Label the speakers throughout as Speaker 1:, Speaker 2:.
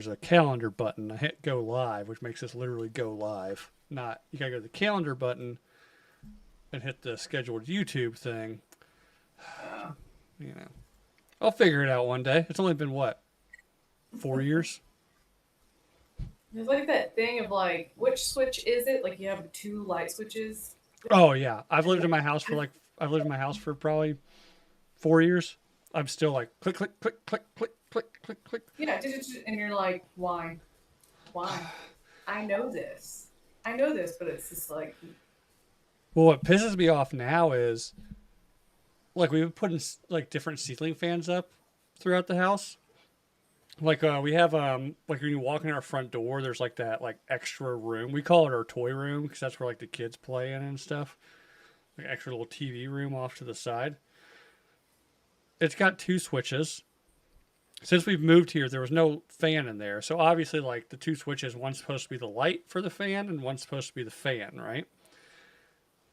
Speaker 1: there's a calendar button. I hit go live, which makes this literally go live. Not you gotta go to the calendar button and hit the scheduled YouTube thing.
Speaker 2: Uh,
Speaker 1: You know, I'll figure it out one day. It's only been what 4 years.
Speaker 2: there's like that thing of like, which switch is it? Like you have two light switches.
Speaker 1: Oh yeah, I've
Speaker 2: And
Speaker 1: lived in
Speaker 2: like,
Speaker 1: my house for like I've lived in my house for probably 4 years. I'm still like click click click click click click click click.
Speaker 2: yeah, and you're like, why? Why? I know this. I know this, but it's just like,
Speaker 1: Well, what pisses me off now is like we've been putting like different ceiling fans up throughout the house. Like we have like when you walk in our front door, there's like that like extra room. We call it our toy room because that's where like the kids play in and stuff. Like extra little TV room off to the side. It's got two switches. Since we've moved here, there was no fan in there. So obviously, like the two switches, one's supposed to be the light for the fan, and one's supposed to be the fan, right?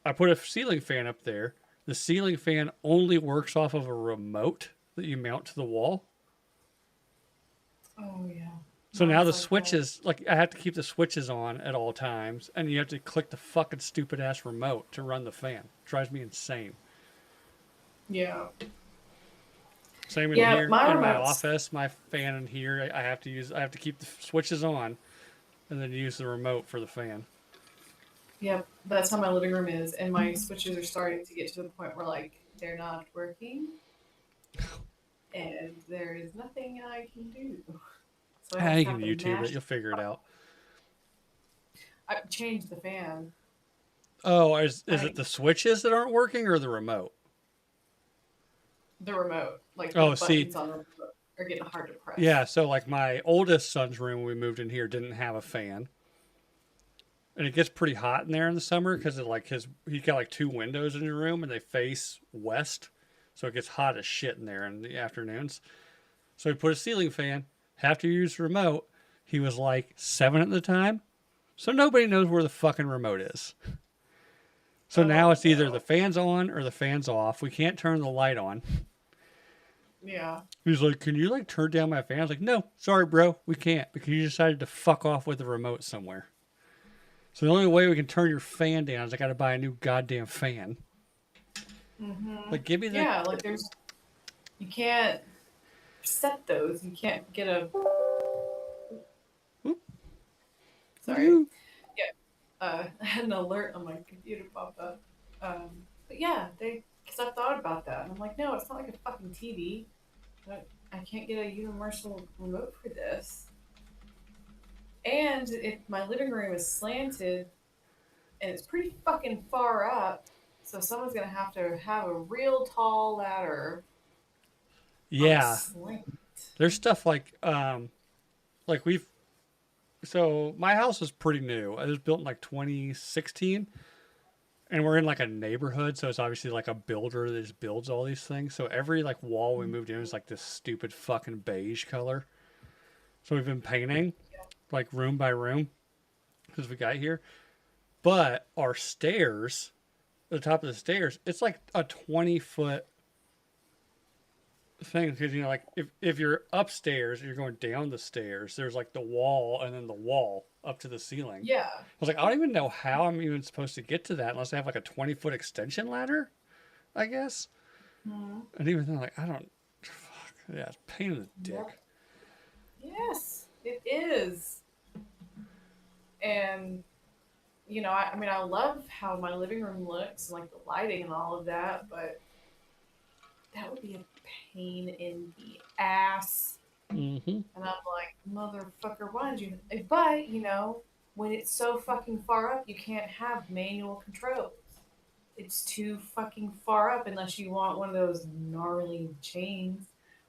Speaker 1: I put a ceiling fan up there. The ceiling fan only works off of a remote that you mount to the wall.
Speaker 2: oh yeah,
Speaker 1: So now
Speaker 2: mine's
Speaker 1: the
Speaker 2: like that.
Speaker 1: switches, like I have to keep the switches on at all times, and you have to click the fucking stupid ass remote to run the fan. It drives me insane.
Speaker 2: Yeah,
Speaker 1: Same in
Speaker 2: yeah.
Speaker 1: here
Speaker 2: My
Speaker 1: in my
Speaker 2: remotes.
Speaker 1: office, my fan in here. I have to keep the switches on, and then use the remote for the fan.
Speaker 2: Yeah, that's how my living room is, and my switches are starting to get to the point where like they're not working, and there is nothing I can do. So I
Speaker 1: Ah,
Speaker 2: just
Speaker 1: you
Speaker 2: have
Speaker 1: can
Speaker 2: to
Speaker 1: YouTube it.
Speaker 2: mash.
Speaker 1: You'll figure it out.
Speaker 2: I changed the fan.
Speaker 1: Oh, is it
Speaker 2: I
Speaker 1: the switches that aren't working or the remote?
Speaker 2: the remote, like the
Speaker 1: Oh, see,
Speaker 2: buttons on the remote, are getting hard to
Speaker 1: yeah.
Speaker 2: press.
Speaker 1: So like my oldest son's room when we moved in here didn't have a fan, and it gets pretty hot in there in the summer because of like his he's got like two windows in your room and they face west, so it gets hot as shit in there in the afternoons. So he put a ceiling fan. Have to use the remote. He was like 7 at the time, so nobody knows where the fucking remote is. So now
Speaker 2: Oh
Speaker 1: it's either the
Speaker 2: no.
Speaker 1: fan's on or the fan's off. We can't turn the light on.
Speaker 2: Yeah.
Speaker 1: He's like, "Can you like turn down my fan?" I was like, "No, sorry, bro, we can't because you decided to fuck off with the remote somewhere." So the only way we can turn your fan down is I got to buy a new goddamn fan.
Speaker 2: Mhm.
Speaker 1: Like, give me the.
Speaker 2: Yeah, like there's you can't set those. You can't get a
Speaker 1: Whoop, what are
Speaker 2: sorry.
Speaker 1: you?
Speaker 2: Yeah. I had an alert on my computer pop up. But yeah, they because I've thought about that. And I'm like, no, it's not like a fucking TV. I can't get a universal remote for this. And if my living room is slanted and it's pretty fucking far up, so someone's gonna have a real tall ladder on a
Speaker 1: Yeah,
Speaker 2: slant.
Speaker 1: there's stuff like we've. So my house is pretty new. It was built in like 2016, and we're in like a neighborhood, so it's obviously like a builder that just builds all these things. So every like wall we moved in is like this stupid fucking beige color. So we've been painting like room by room as we got here. But our stairs, the top of the stairs, it's like a 20-foot thing because you know like if you're upstairs, you're going down the stairs. There's like the wall and then the wall up to the ceiling.
Speaker 2: Yeah.
Speaker 1: I was like, I don't even know how I'm even supposed to get to that unless I have like a 20-foot extension ladder, I guess.
Speaker 2: Mhm.
Speaker 1: And even then, like I don't. Fuck yeah, it's a pain in the dick.
Speaker 2: Yep. Yes, it is. And I mean, I love how my living room looks and like the lighting and all of that, but that would be a pain in the ass.
Speaker 1: Mm-hmm.
Speaker 2: And I'm like, motherfucker, why did you? But when it's so fucking far up, you can't have manual controls. It's too fucking far up unless you want one of those gnarly chains,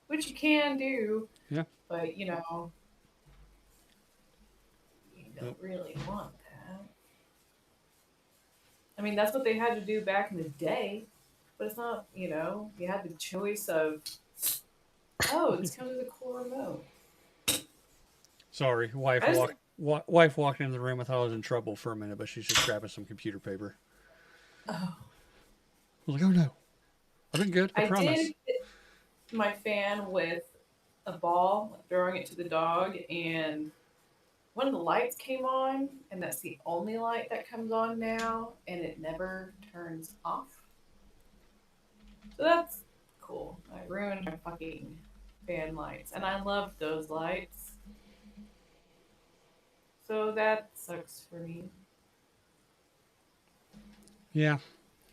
Speaker 2: which you can do.
Speaker 1: Yeah.
Speaker 2: But you don't
Speaker 1: Nope.
Speaker 2: really want that. I mean, that's what they had to do back in the day, but it's not. You had the choice of, oh, this comes with a cool remote.
Speaker 1: Sorry,
Speaker 2: I just,
Speaker 1: wife walked into the room. I thought I was in trouble for a minute, but she's just grabbing some computer paper.
Speaker 2: oh,
Speaker 1: I was like, oh no, I've been good. I
Speaker 2: I
Speaker 1: promise.
Speaker 2: did get my fan with a ball, like, throwing it to the dog, and one of the lights came on, and that's the only light that comes on now, and it never turns off. So that's cool. I ruined my fucking fan lights, and I love those lights. So that sucks for me.
Speaker 1: Yeah.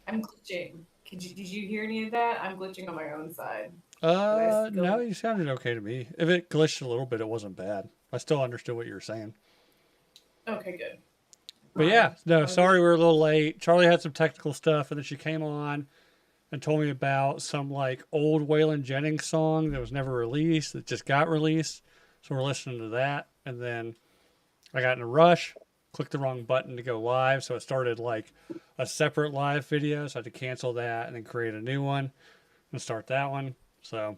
Speaker 2: I'm glitching. Did you hear any of that? I'm glitching on my own side. Did I
Speaker 1: No,
Speaker 2: still?
Speaker 1: you sounded okay to me. If it glitched a little bit, it wasn't bad. I still understood what you were saying.
Speaker 2: Okay, good.
Speaker 1: But
Speaker 2: I
Speaker 1: yeah, no,
Speaker 2: wanted to.
Speaker 1: sorry we're a little late. Charlie had some technical stuff, and then she came on and told me about some like old Waylon Jennings song that was never released that just got released. So we're listening to that, and then I got in a rush, clicked the wrong button to go live, so it started like a separate live video. So I had to cancel that and then create a new one and start that one. So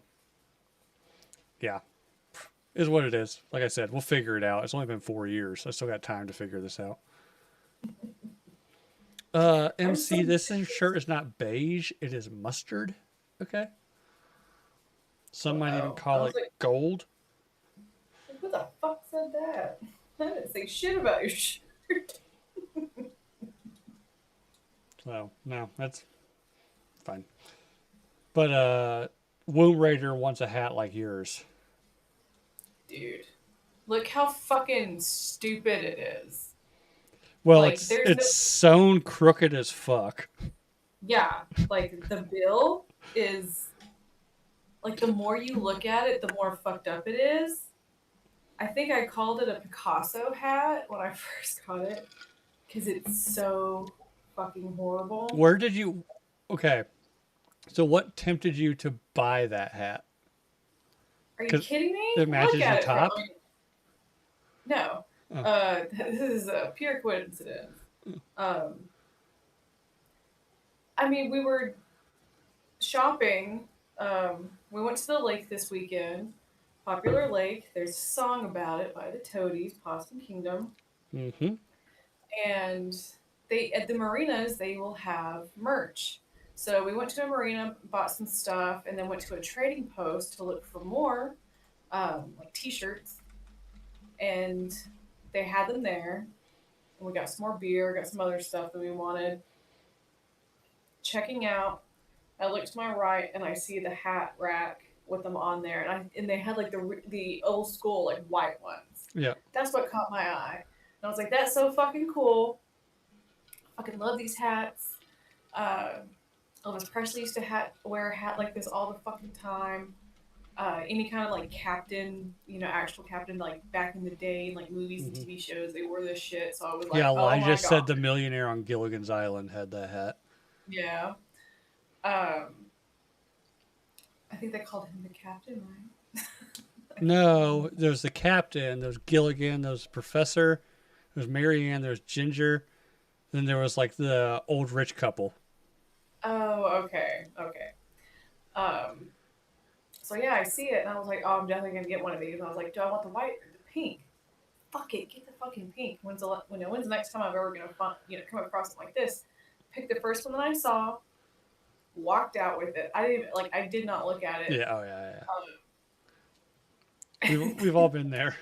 Speaker 1: yeah, is what it is. Like I said, we'll figure it out. It's only been 4 years. I still got time to figure this out.
Speaker 2: I'm so.
Speaker 1: MC, this shirt is not beige. It is mustard. Okay. Some might even
Speaker 2: Oh, I
Speaker 1: call
Speaker 2: was
Speaker 1: it
Speaker 2: like,
Speaker 1: gold.
Speaker 2: who the fuck said that? I didn't say shit about your shirt.
Speaker 1: So no, that's fine. But Womb Raider wants a hat like yours.
Speaker 2: Dude, look how fucking stupid it is.
Speaker 1: Well,
Speaker 2: Like,
Speaker 1: it's
Speaker 2: there's no.
Speaker 1: it's sewn crooked as fuck.
Speaker 2: Yeah, like the bill is like the more you look at it, the more fucked up it is. I think I called it a Picasso hat when I first got it because it's so fucking horrible.
Speaker 1: Where did you? Okay, so what tempted you to buy that hat?
Speaker 2: Are you
Speaker 1: Because
Speaker 2: kidding me?
Speaker 1: it
Speaker 2: Look
Speaker 1: matches your
Speaker 2: at it from.
Speaker 1: top.
Speaker 2: No,
Speaker 1: Oh.
Speaker 2: this is a pure coincidence. Um, I mean, we were shopping. We went to the lake this weekend. Popular Lake. There's a song about it by the Toadies, Possum Kingdom,
Speaker 1: Mm-hmm.
Speaker 2: and they at the marinas they will have merch. So we went to a marina, bought some stuff, and then went to a trading post to look for more, like T-shirts, and they had them there. And we got some more beer, got some other stuff that we wanted. Checking out, I look to my right and I see the hat rack with them on there, and they had like the old school like white ones.
Speaker 1: Yeah.
Speaker 2: That's what caught my eye. And I was like, that's so fucking cool. I fucking love these hats. Uh, Elvis Presley used to wear a hat like this all the fucking time. Any kind of like captain, actual captain, like back in the day, in like movies and
Speaker 1: Mm-hmm.
Speaker 2: TV shows, they wore this shit. So I was
Speaker 1: Yeah,
Speaker 2: like, oh
Speaker 1: Elijah
Speaker 2: my
Speaker 1: said
Speaker 2: god,
Speaker 1: the millionaire on Gilligan's Island had that hat.
Speaker 2: yeah. Um, I think they called him the captain, right?
Speaker 1: No, there's the captain, there's Gilligan, there's Professor, there's Marianne, there's Ginger, then there was like the old rich couple.
Speaker 2: Oh, okay, okay. Um, so yeah, I see it, and I was like, oh, I'm definitely gonna get one of these. And I was like, do I want the white or the pink? Fuck it, get the fucking pink. When's the next time I'm ever gonna come across something like this? Pick the first one that I saw, walked out with it. I didn't even, like I did not look at it.
Speaker 1: Yeah, oh yeah, yeah.
Speaker 2: Um,
Speaker 1: We've all been there.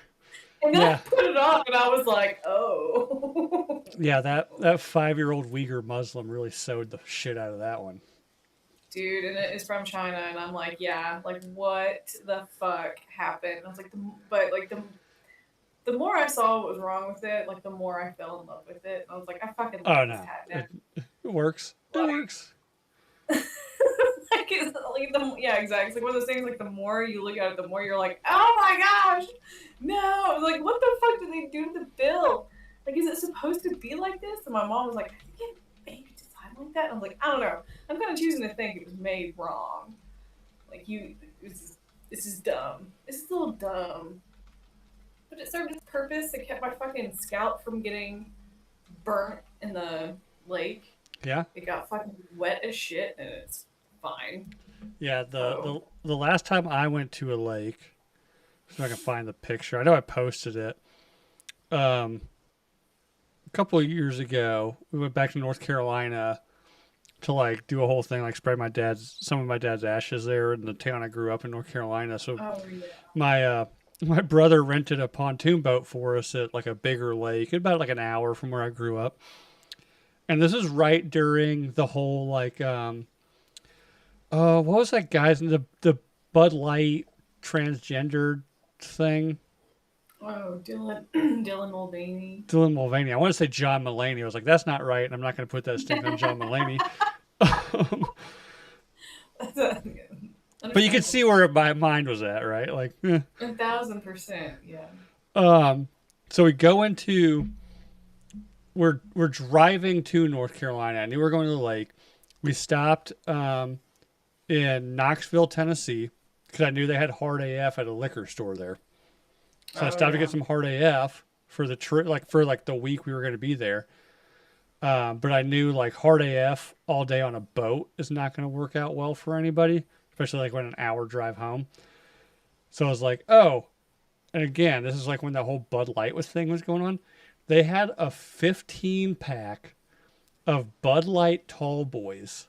Speaker 2: and then I
Speaker 1: Yeah,
Speaker 2: put it on, and I was like, oh,
Speaker 1: yeah. That 5-year-old Uyghur Muslim really sewed the shit out of that one.
Speaker 2: dude, and it is from China, and I'm like, yeah, like what the fuck happened? And I was like, but like the more I saw what was wrong with it, like the more I fell in love with it. And I was like, I fucking
Speaker 1: Oh
Speaker 2: love this
Speaker 1: no,
Speaker 2: hat now.
Speaker 1: it works. It
Speaker 2: Like,
Speaker 1: works.
Speaker 2: like, it's like yeah, exactly. It's like one of those things. Like the more you look at it, the more you're like, oh my gosh, no! Like what the fuck did they do to the bill? Like, is it supposed to be like this? And my mom was like, I think it maybe designed like that. And I was like, I don't know. I'm kind of choosing to think it was made wrong. Like this is dumb. This is a little dumb. But it served its purpose. It kept my fucking scalp from getting burnt in the lake.
Speaker 1: Yeah,
Speaker 2: It got fucking wet as shit, and it's fine.
Speaker 1: yeah.
Speaker 2: So,
Speaker 1: The last time I went to a lake, if I can find the picture, I know I posted it. A couple of years ago, we went back to North Carolina to like do a whole thing, like spray some of my dad's ashes there in the town I grew up in, North Carolina. So
Speaker 2: Oh yeah.
Speaker 1: my my brother rented a pontoon boat for us at like a bigger lake, about like an hour from where I grew up. And this is right during the whole like what was that guy's the Bud Light transgender thing?
Speaker 2: Oh, Dylan Dylan Mulvaney.
Speaker 1: Dylan Mulvaney. I want to say John Mulaney. I was like, that's not right. And I'm not going to put that stink on John Mulaney. But you could
Speaker 2: Understandable.
Speaker 1: see where my mind was at, right? Like,
Speaker 2: 1,000%. Yeah.
Speaker 1: um, so we go into we're driving to North Carolina. I knew we were going to the lake. We stopped in Knoxville, Tennessee, because I knew they had hard AF at a liquor store there. So I
Speaker 2: Oh
Speaker 1: stopped to
Speaker 2: yeah.
Speaker 1: get some hard AF for the trip, like for like the week we were going to be there. But I knew like hard AF all day on a boat is not going to work out well for anybody, especially like when an hour drive home. So I was like, oh, and again, this is like when the whole Bud Light thing was going on. They had a 15 pack of Bud Light Tall Boys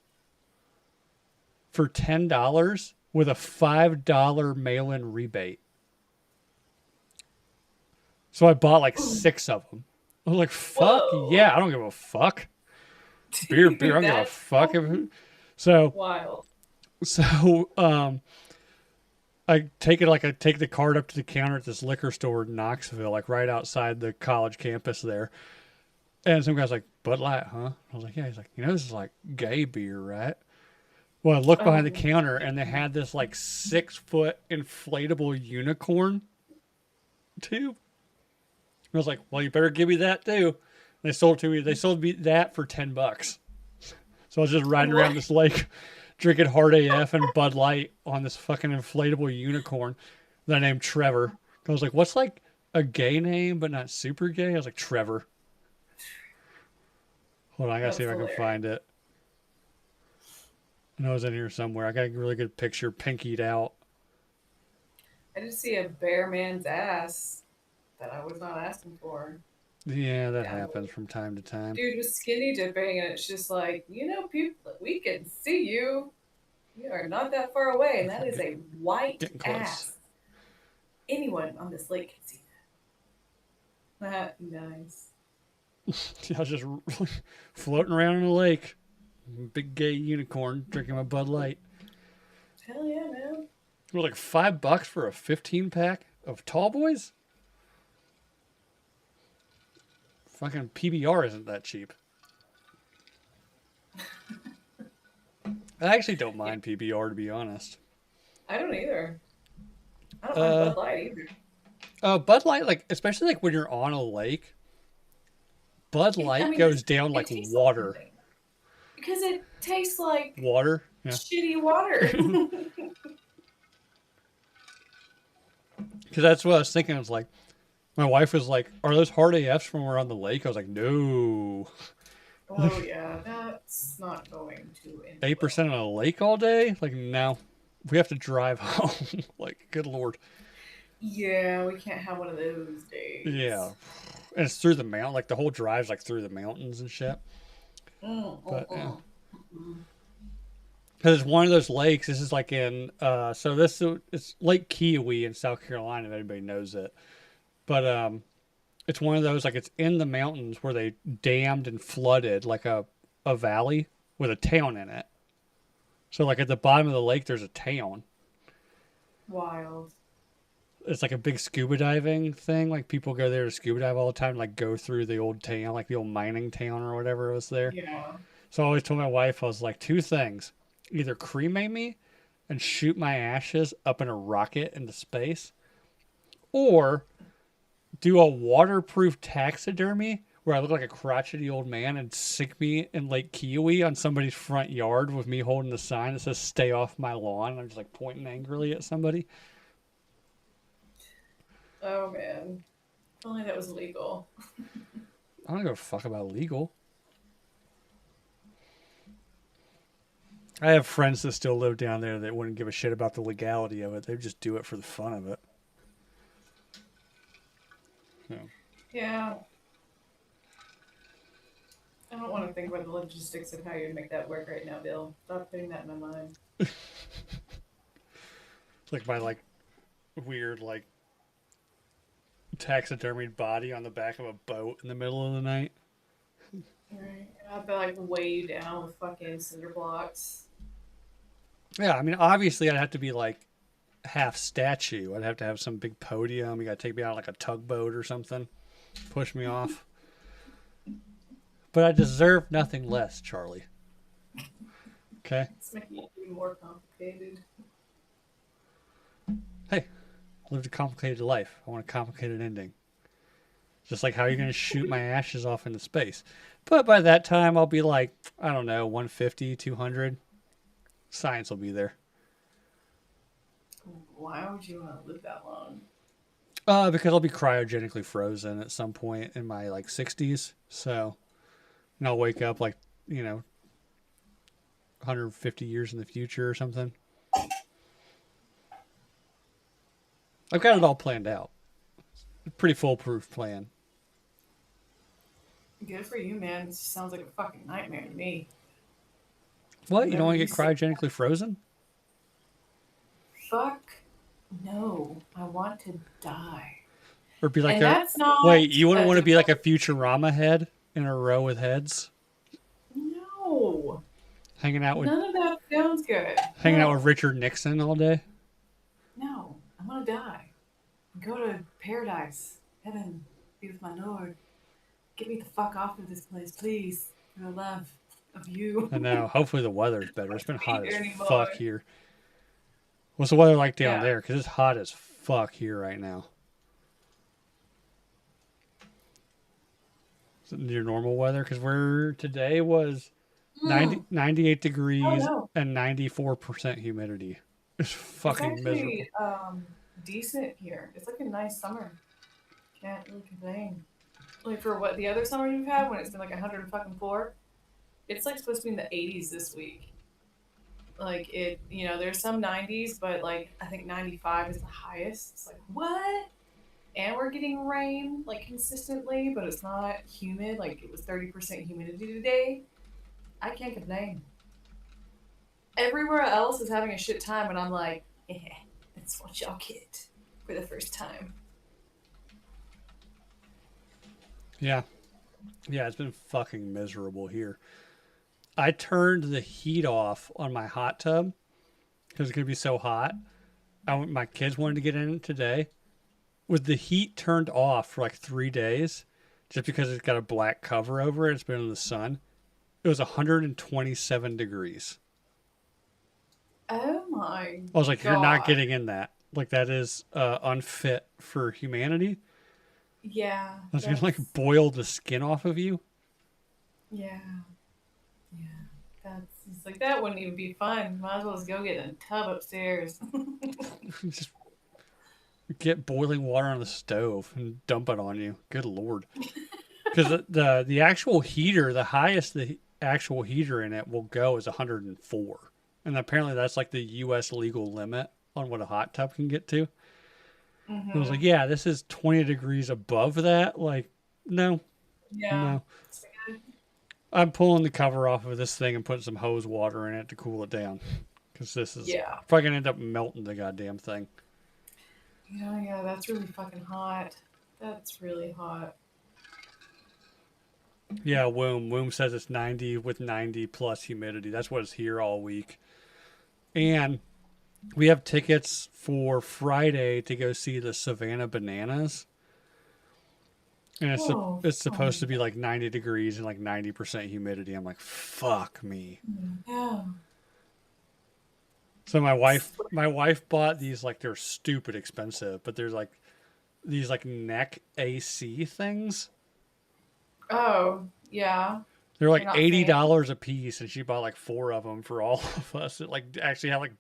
Speaker 1: for $10 with a $5 mail in rebate. So I bought like
Speaker 2: Ooh,
Speaker 1: 6 of them. I was like, fuck
Speaker 2: whoa.
Speaker 1: yeah, I don't give a fuck. Beer, beer, I
Speaker 2: Dude,
Speaker 1: don't give a
Speaker 2: that's
Speaker 1: fuck. So,
Speaker 2: wild.
Speaker 1: so I take the card up to the counter at this liquor store in Knoxville, like right outside the college campus there. And some guy's like, Bud Light, huh? I was like, yeah. He's like, this is like gay beer, right? Well, I looked behind the
Speaker 2: Oh,
Speaker 1: counter and they had this like 6-foot inflatable unicorn tube. I was like, well, you better give me that too. They sold to me. They sold me that for $10. So I was just riding around
Speaker 2: what?
Speaker 1: this lake, drinking hard AF and Bud Light on this fucking inflatable unicorn that I named Trevor. I was like, what's like a gay name but not super gay? I was like, Trevor. Hold on, I gotta see
Speaker 2: That's
Speaker 1: if I can
Speaker 2: hilarious.
Speaker 1: find it. I know it's in here somewhere. I got a really good picture, pinkied out.
Speaker 2: I did see a bear man's ass that I was not asking for
Speaker 1: Yeah, that
Speaker 2: down
Speaker 1: happens
Speaker 2: below.
Speaker 1: from time to time.
Speaker 2: Dude was skinny dipping, and it's just like, people, we can see you. You are not that far away, and that is a white
Speaker 1: Getting close.
Speaker 2: ass. Anyone on this lake can see that. Nice.
Speaker 1: I was just floating around in a lake. Big gay unicorn drinking my Bud Light.
Speaker 2: Hell yeah, man.
Speaker 1: It was like $5 for a 15 pack of Tall Boys. Fucking PBR isn't that cheap. I actually don't
Speaker 2: Yeah,
Speaker 1: mind PBR to be honest.
Speaker 2: I don't either. I don't mind
Speaker 1: Uh,
Speaker 2: Bud Light either.
Speaker 1: Bud Light, like especially like when you're on a lake, Bud
Speaker 2: I
Speaker 1: Light
Speaker 2: mean,
Speaker 1: goes down
Speaker 2: it
Speaker 1: like
Speaker 2: tastes like
Speaker 1: water.
Speaker 2: something because it tastes like
Speaker 1: Water, yeah.
Speaker 2: shitty water.
Speaker 1: Because that's what I was thinking. I was like, my wife was like, "Are those hard AFs when we're on the lake?" I was like, "No,
Speaker 2: Oh yeah, that's not going to end
Speaker 1: eight
Speaker 2: well.
Speaker 1: percent on a lake all day. Like, no, we have to drive home. Like, good lord,
Speaker 2: Yeah, we can't have one of those
Speaker 1: yeah."
Speaker 2: days.
Speaker 1: And it's through the mountain. Like the whole drive's like through the mountains and shit.
Speaker 2: Mm, mm,
Speaker 1: But yeah,
Speaker 2: mm, mm.
Speaker 1: because it's one of those lakes. This is like in so this it's Lake Kiowee in South Carolina. If anybody knows it, but it's one of those like it's in the mountains where they dammed and flooded like a valley with a town in it. So like at the bottom of the lake, there's a town.
Speaker 2: Wild.
Speaker 1: It's like a big scuba diving thing. Like people go there to scuba dive all the time, like go through the old town, like the old mining town or whatever was there.
Speaker 2: Yeah.
Speaker 1: So I always told my wife, I was like, two things: either cremate me and shoot my ashes up in a rocket into space, or do a waterproof taxidermy where I look like a crotchety old man and sink me in Lake Kiowee on somebody's front yard with me holding the sign that says "Stay off my lawn." And I'm just like pointing angrily at somebody.
Speaker 2: Oh man. If only that was legal.
Speaker 1: I don't give a fuck about legal. I have friends that still live down there that wouldn't give a shit about the legality of it. They just do it for the fun of it. Yeah.
Speaker 2: Yeah. I don't want to think about the logistics of how you make that work right now, Bill. Stop putting that in my mind.
Speaker 1: Like my like weird like taxidermied body on the back of a boat in the middle of the night.
Speaker 2: Right. I have to like weigh you down with fucking cinder blocks.
Speaker 1: Yeah, I mean, obviously, I'd have to be like half statue. I'd have to have some big podium. You got to take me out like a tugboat or something, push me off. But I deserve nothing less, Charlie. Okay?
Speaker 2: It's making it even more complicated.
Speaker 1: Hey, I lived a complicated life. I want a complicated ending. Just like how you're going to shoot my ashes off into space. But by that time, I'll be like, I don't know, 150, 200. Science will be there.
Speaker 2: Why would you want to live that long?
Speaker 1: Because I'll be cryogenically frozen at some point in my like 60s. So, and I'll wake up like, you know, 150 years in the future or something. I've got it all planned out. A pretty foolproof plan.
Speaker 2: Good for you, man. This sounds like a fucking nightmare to me.
Speaker 1: What? You don't
Speaker 2: Whenever
Speaker 1: want to
Speaker 2: you
Speaker 1: get
Speaker 2: say
Speaker 1: cryogenically frozen?
Speaker 2: fuck no, I want to die.
Speaker 1: Or be like
Speaker 2: And
Speaker 1: a.
Speaker 2: that's not
Speaker 1: Wait, you wouldn't
Speaker 2: a
Speaker 1: want to be like a Futurama head in a row with heads?
Speaker 2: no.
Speaker 1: Hanging out with
Speaker 2: None of that sounds good.
Speaker 1: hanging out
Speaker 2: No,
Speaker 1: with Richard Nixon all day?
Speaker 2: no. I want to die. Go to paradise, heaven, be with my Lord. Get me the fuck off of this place, please. For the love of you.
Speaker 1: I know. Hopefully the weather's better. It's been
Speaker 2: Be
Speaker 1: hot
Speaker 2: here
Speaker 1: as
Speaker 2: anymore.
Speaker 1: fuck here. What's the weather like down
Speaker 2: Yeah.
Speaker 1: there? Because it's hot as fuck here right now. Is it your normal weather? Because we're today was 98
Speaker 2: Oh
Speaker 1: degrees
Speaker 2: no.
Speaker 1: and 94% humidity. It's
Speaker 2: It's
Speaker 1: fucking miserable.
Speaker 2: actually decent here. It's like a nice summer. Can't really complain. Like for what the other summer you've had when it's been like 104, it's like supposed to be in the 80s this week. Like it, there's some 90s, but like I think 95 is the highest. It's like what? And we're getting rain like consistently, but it's not humid. Like it was 30% humidity today. I can't complain. Everywhere else is having a shit time, and I'm like, yeah, that's what y'all get for the first time.
Speaker 1: Yeah. Yeah, it's been fucking miserable here. I turned the heat off on my hot tub because it's going to be so hot. My kids wanted to get in it today. With the heat turned off for like 3 days, just because it's got a black cover over it, it's been in the sun. It was 127 degrees.
Speaker 2: Oh my
Speaker 1: I was like, you're not
Speaker 2: god.
Speaker 1: getting in that. Like, that is unfit for humanity.
Speaker 2: Yeah,
Speaker 1: I was going to like
Speaker 2: that's
Speaker 1: boil the skin off of you.
Speaker 2: yeah, yeah. That's it's like that wouldn't even be fun. Might as well just go get a tub upstairs.
Speaker 1: Just get boiling water on the stove and dump it on you. Good lord. Because the actual heater, the highest the actual heater in it will go is 104. And apparently that's like the U.S. legal limit on what a hot tub can get to. I was like,
Speaker 2: hmm
Speaker 1: yeah, this is 20 degrees above that. Like, no,
Speaker 2: Yeah.
Speaker 1: no. I'm pulling the cover off of this thing and putting some hose water in it to cool it down. Because this is
Speaker 2: Yeah.
Speaker 1: probably going to end up melting the goddamn thing.
Speaker 2: Yeah, that's really fucking hot. That's really hot.
Speaker 1: Yeah, Womb. Womb says it's 90 with 90 plus humidity. That's what it's here all week. And we have tickets for Friday to go see the Savannah Bananas. And
Speaker 2: Oh,
Speaker 1: it's supposed to
Speaker 2: fun.
Speaker 1: be like 90 degrees and like 90% humidity. I'm like, fuck me.
Speaker 2: Yeah.
Speaker 1: So my wife bought these, like, they're stupid expensive, but there's like these like neck AC things.
Speaker 2: Oh, yeah.
Speaker 1: They're
Speaker 2: You're
Speaker 1: like
Speaker 2: not
Speaker 1: eighty
Speaker 2: fan?
Speaker 1: dollars a piece, and she bought like four of them for all of us. It like actually had like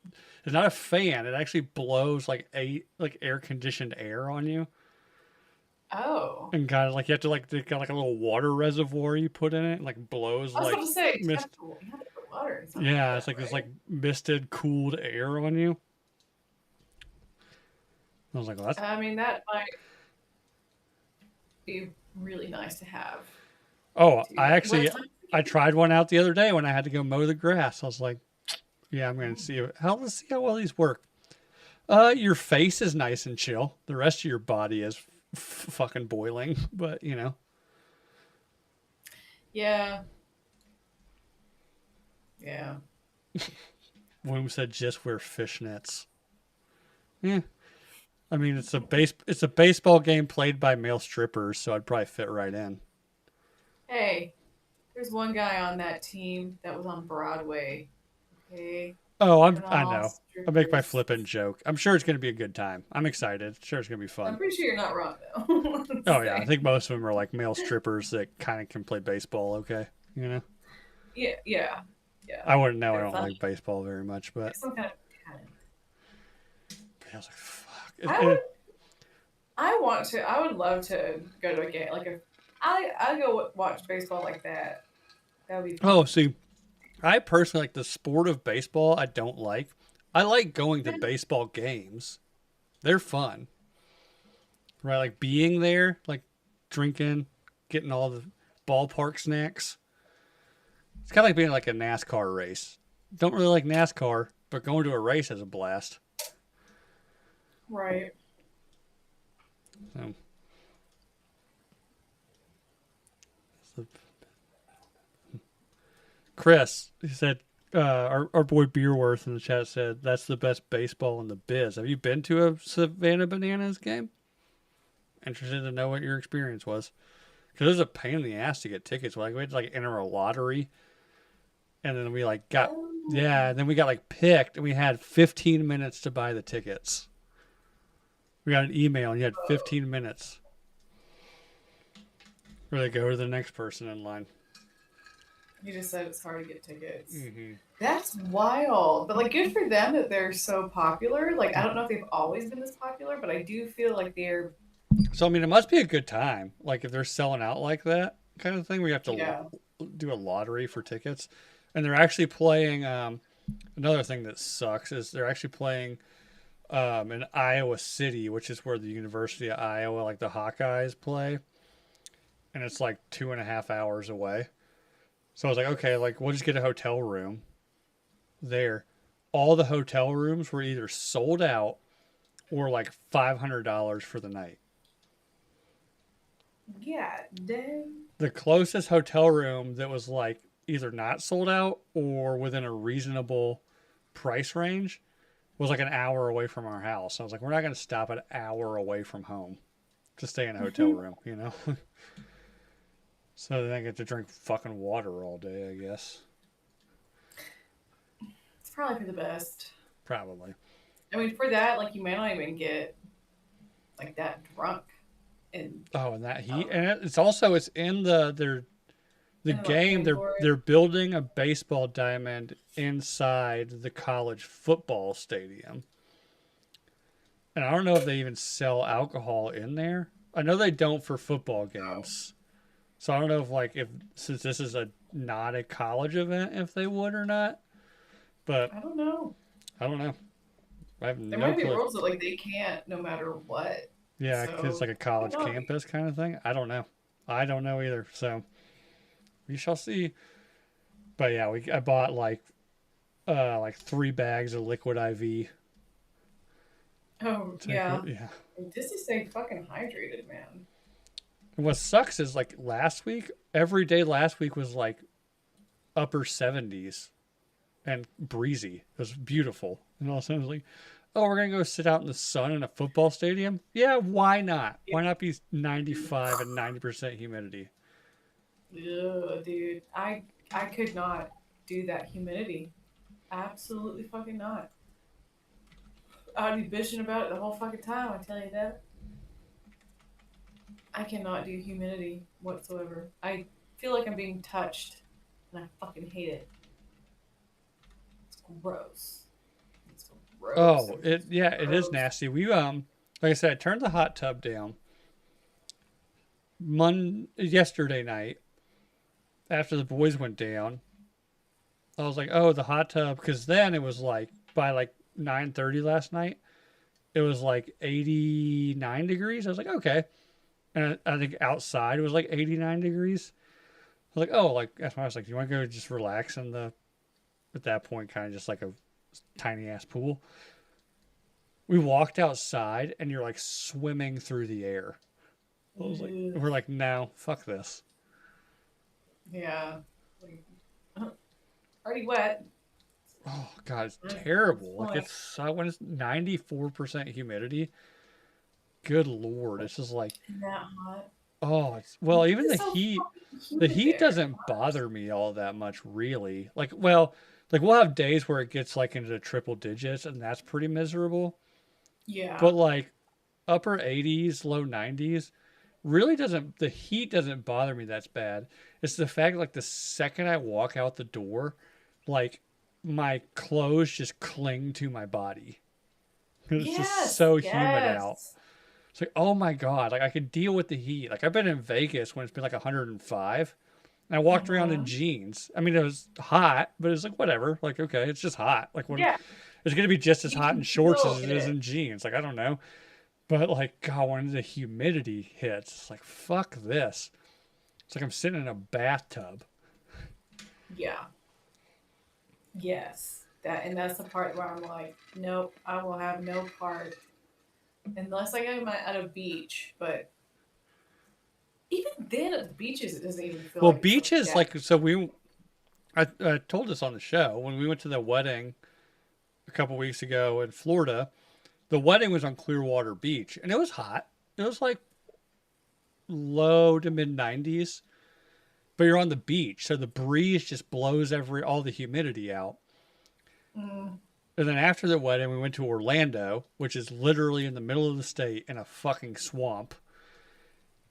Speaker 1: it's not a fan. It actually blows like air conditioned air on you,
Speaker 2: Oh.
Speaker 1: and kind of like you have to like they got like a little water reservoir you put in it, and like blows
Speaker 2: I was about
Speaker 1: like
Speaker 2: to say,
Speaker 1: mist.
Speaker 2: you have to put water in something like
Speaker 1: Yeah, it's
Speaker 2: that,
Speaker 1: like this like
Speaker 2: right?
Speaker 1: misted cooled air on you. I was like, well, that's
Speaker 2: I mean, that might be really nice to have
Speaker 1: oh,
Speaker 2: too.
Speaker 1: I
Speaker 2: What
Speaker 1: actually
Speaker 2: time?
Speaker 1: I tried one out the other day when I had to go mow the grass. I was like, yeah, I'm going to let's see how well these work. Your face is nice and chill. The rest of your body is fucking boiling, but you know.
Speaker 2: Yeah. Yeah.
Speaker 1: Woom said just wear fishnets. Yeah. I mean, it's a baseball game played by male strippers, so I'd probably fit right in.
Speaker 2: Hey, there's one guy on that team that was on Broadway. Okay.
Speaker 1: Oh,
Speaker 2: They're not
Speaker 1: I
Speaker 2: all
Speaker 1: know. I make my
Speaker 2: strippers.
Speaker 1: flippant joke. I'm sure it's going to be a good time. I'm excited. Sure, it's going to be
Speaker 2: I'm
Speaker 1: fun.
Speaker 2: pretty sure you're not wrong though.
Speaker 1: Oh yeah, I
Speaker 2: Say.
Speaker 1: think most of them are like male strippers that kind of can play baseball. Okay, you know.
Speaker 2: Yeah, yeah, yeah.
Speaker 1: I wouldn't know. I
Speaker 2: They're
Speaker 1: don't like
Speaker 2: funny.
Speaker 1: baseball very much,
Speaker 2: They have
Speaker 1: but
Speaker 2: some kind of talent.
Speaker 1: I was like, fuck.
Speaker 2: I would. I want to. I would love to go to a game. Like if I go watch baseball like that. That would be
Speaker 1: Oh,
Speaker 2: fun.
Speaker 1: see, I personally like the sport of baseball. I don't like. I like going to baseball games. They're fun, right? Like being there, like drinking, getting all the ballpark snacks. It's kind of like being like a NASCAR race. Don't really like NASCAR, but going to a race is a blast.
Speaker 2: Right.
Speaker 1: So, so Chris, he said, our boy Beerworth in the chat said that's the best baseball in the biz. Have you been to a Savannah Bananas game? Interested to know what your experience was. Because it was a pain in the ass to get tickets. Like we had to like enter a lottery, and then we like got
Speaker 2: Oh.
Speaker 1: yeah, and then we got like picked, and we had 15 minutes to buy the tickets. We got an email, and you had 15 minutes. Where they go to the next person in line.
Speaker 2: You just said it's hard to get tickets.
Speaker 1: Mm-hmm.
Speaker 2: That's wild. But like good for them that they're so popular. Like I don't know if they've always been this popular, but I do feel like they're
Speaker 1: So I mean, it must be a good time. Like if they're selling out like that kind of thing, we have to
Speaker 2: yeah.
Speaker 1: do a lottery for tickets, and they're actually playing. Another thing that sucks is they're actually playing in Iowa City, which is where the University of Iowa, like the Hawkeyes, play, and it's like 2.5 hours away. So I was like, okay, like we'll just get a hotel room there. All the hotel rooms were either sold out or like $500 for the night.
Speaker 2: Yeah, dang.
Speaker 1: The closest hotel room that was like either not sold out or within a reasonable price range was like an hour away from our house. I was like, we're not going to stop an hour away from home to stay in a hotel room, you know? So then I get to drink fucking water all day, I guess.
Speaker 2: It's probably for the best.
Speaker 1: Probably.
Speaker 2: I mean, for that, like you may not even get like that drunk and
Speaker 1: Oh, and that heat,
Speaker 2: um,
Speaker 1: and it's in the
Speaker 2: and like
Speaker 1: game.
Speaker 2: paying for it.
Speaker 1: They're building a baseball diamond inside the college football stadium, and I don't know if they even sell alcohol in there. I know they don't for football
Speaker 2: Oh,
Speaker 1: games, so I don't know if since this is a not a college event if they would or not. But
Speaker 2: I don't know.
Speaker 1: I don't know. I have
Speaker 2: There
Speaker 1: no
Speaker 2: might be
Speaker 1: clue.
Speaker 2: rules that like they can't no matter what.
Speaker 1: Yeah, 'cause it's
Speaker 2: So
Speaker 1: like a
Speaker 2: I don't
Speaker 1: college
Speaker 2: know.
Speaker 1: campus kind of thing. I don't know. I don't know either. So we shall see. But yeah, I bought like 3 bags of liquid IV.
Speaker 2: Oh
Speaker 1: To,
Speaker 2: yeah.
Speaker 1: yeah.
Speaker 2: Just to stay fucking hydrated, man.
Speaker 1: And what sucks is like last week, every day last week was like upper 70s and breezy. It was beautiful. And all of a sudden it was like, oh, we're gonna go sit out in the sun in a football stadium? Yeah, why not?
Speaker 2: Yeah.
Speaker 1: Why not be 95 and 90% humidity?
Speaker 2: Ugh, dude. I could not do that humidity. Absolutely fucking not. I'd be bitching about it the whole fucking time, I tell you that. I cannot do humidity whatsoever. I feel like I'm being touched and I fucking hate it. It's gross. It's gross.
Speaker 1: Oh, it yeah, it is
Speaker 2: Gross.
Speaker 1: nasty. We like I said, I turned the hot tub down yesterday night after the boys went down. I was like, oh, the hot tub, because then it was like by like 9:30 last night, it was like 89 degrees. I was like, okay, and I think outside it was like 89 degrees. I Like, oh, like that's why I was like, you want to go just relax in the at that point, kind of just like a tiny ass pool. We walked outside, and you're like swimming through the air. I was like,
Speaker 2: Ugh.
Speaker 1: we're like, no, fuck this.
Speaker 2: Yeah. Like, already wet.
Speaker 1: Oh god, it's
Speaker 2: What's
Speaker 1: terrible.
Speaker 2: the
Speaker 1: Like
Speaker 2: point?
Speaker 1: it's when it's 94% humidity. Good lord, it's just like,
Speaker 2: Isn't that hot?
Speaker 1: oh, it's
Speaker 2: Why
Speaker 1: well,
Speaker 2: is
Speaker 1: even
Speaker 2: it
Speaker 1: the
Speaker 2: so
Speaker 1: heat.
Speaker 2: fucking
Speaker 1: The
Speaker 2: humid
Speaker 1: heat
Speaker 2: there?
Speaker 1: doesn't bother me all that much, really. Like, well, like we'll have days where it gets like into the triple digits, and that's pretty miserable.
Speaker 2: Yeah.
Speaker 1: But like upper 80s, low 90s, really doesn't. The heat doesn't bother me that's bad. It's the fact like the second I walk out the door, like my clothes just cling to my body. It's just
Speaker 2: Yes.
Speaker 1: so humid out.
Speaker 2: Yes.
Speaker 1: It's like, oh my God, like I could deal with the heat. Like I've been in Vegas when it's been like 105. And I walked around in
Speaker 2: Mm-hmm.
Speaker 1: jeans. I mean, it was hot, but it's like whatever. Like okay, it's just hot. Like what?
Speaker 2: Yeah.
Speaker 1: It's gonna be just as
Speaker 2: You
Speaker 1: hot in
Speaker 2: can
Speaker 1: shorts
Speaker 2: feel
Speaker 1: as it is
Speaker 2: it.
Speaker 1: in jeans. Like I don't know, but like God, when the humidity hits, it's like fuck this. It's like I'm sitting in a bathtub.
Speaker 2: Yeah. Yes. That's the part where I'm like, nope, I will have no part unless like I'm at a beach. But even then, at the beaches, it doesn't even feel
Speaker 1: Well,
Speaker 2: like it's like
Speaker 1: beaches
Speaker 2: that.
Speaker 1: like so we. I told this on the show when we went to the wedding a couple weeks ago in Florida. The wedding was on Clearwater Beach, and it was hot. It was like low to mid 90s, but you're on the beach, so the breeze just blows all the humidity out.
Speaker 2: Mm,
Speaker 1: And then after the wedding, we went to Orlando, which is literally in the middle of the state in a fucking swamp.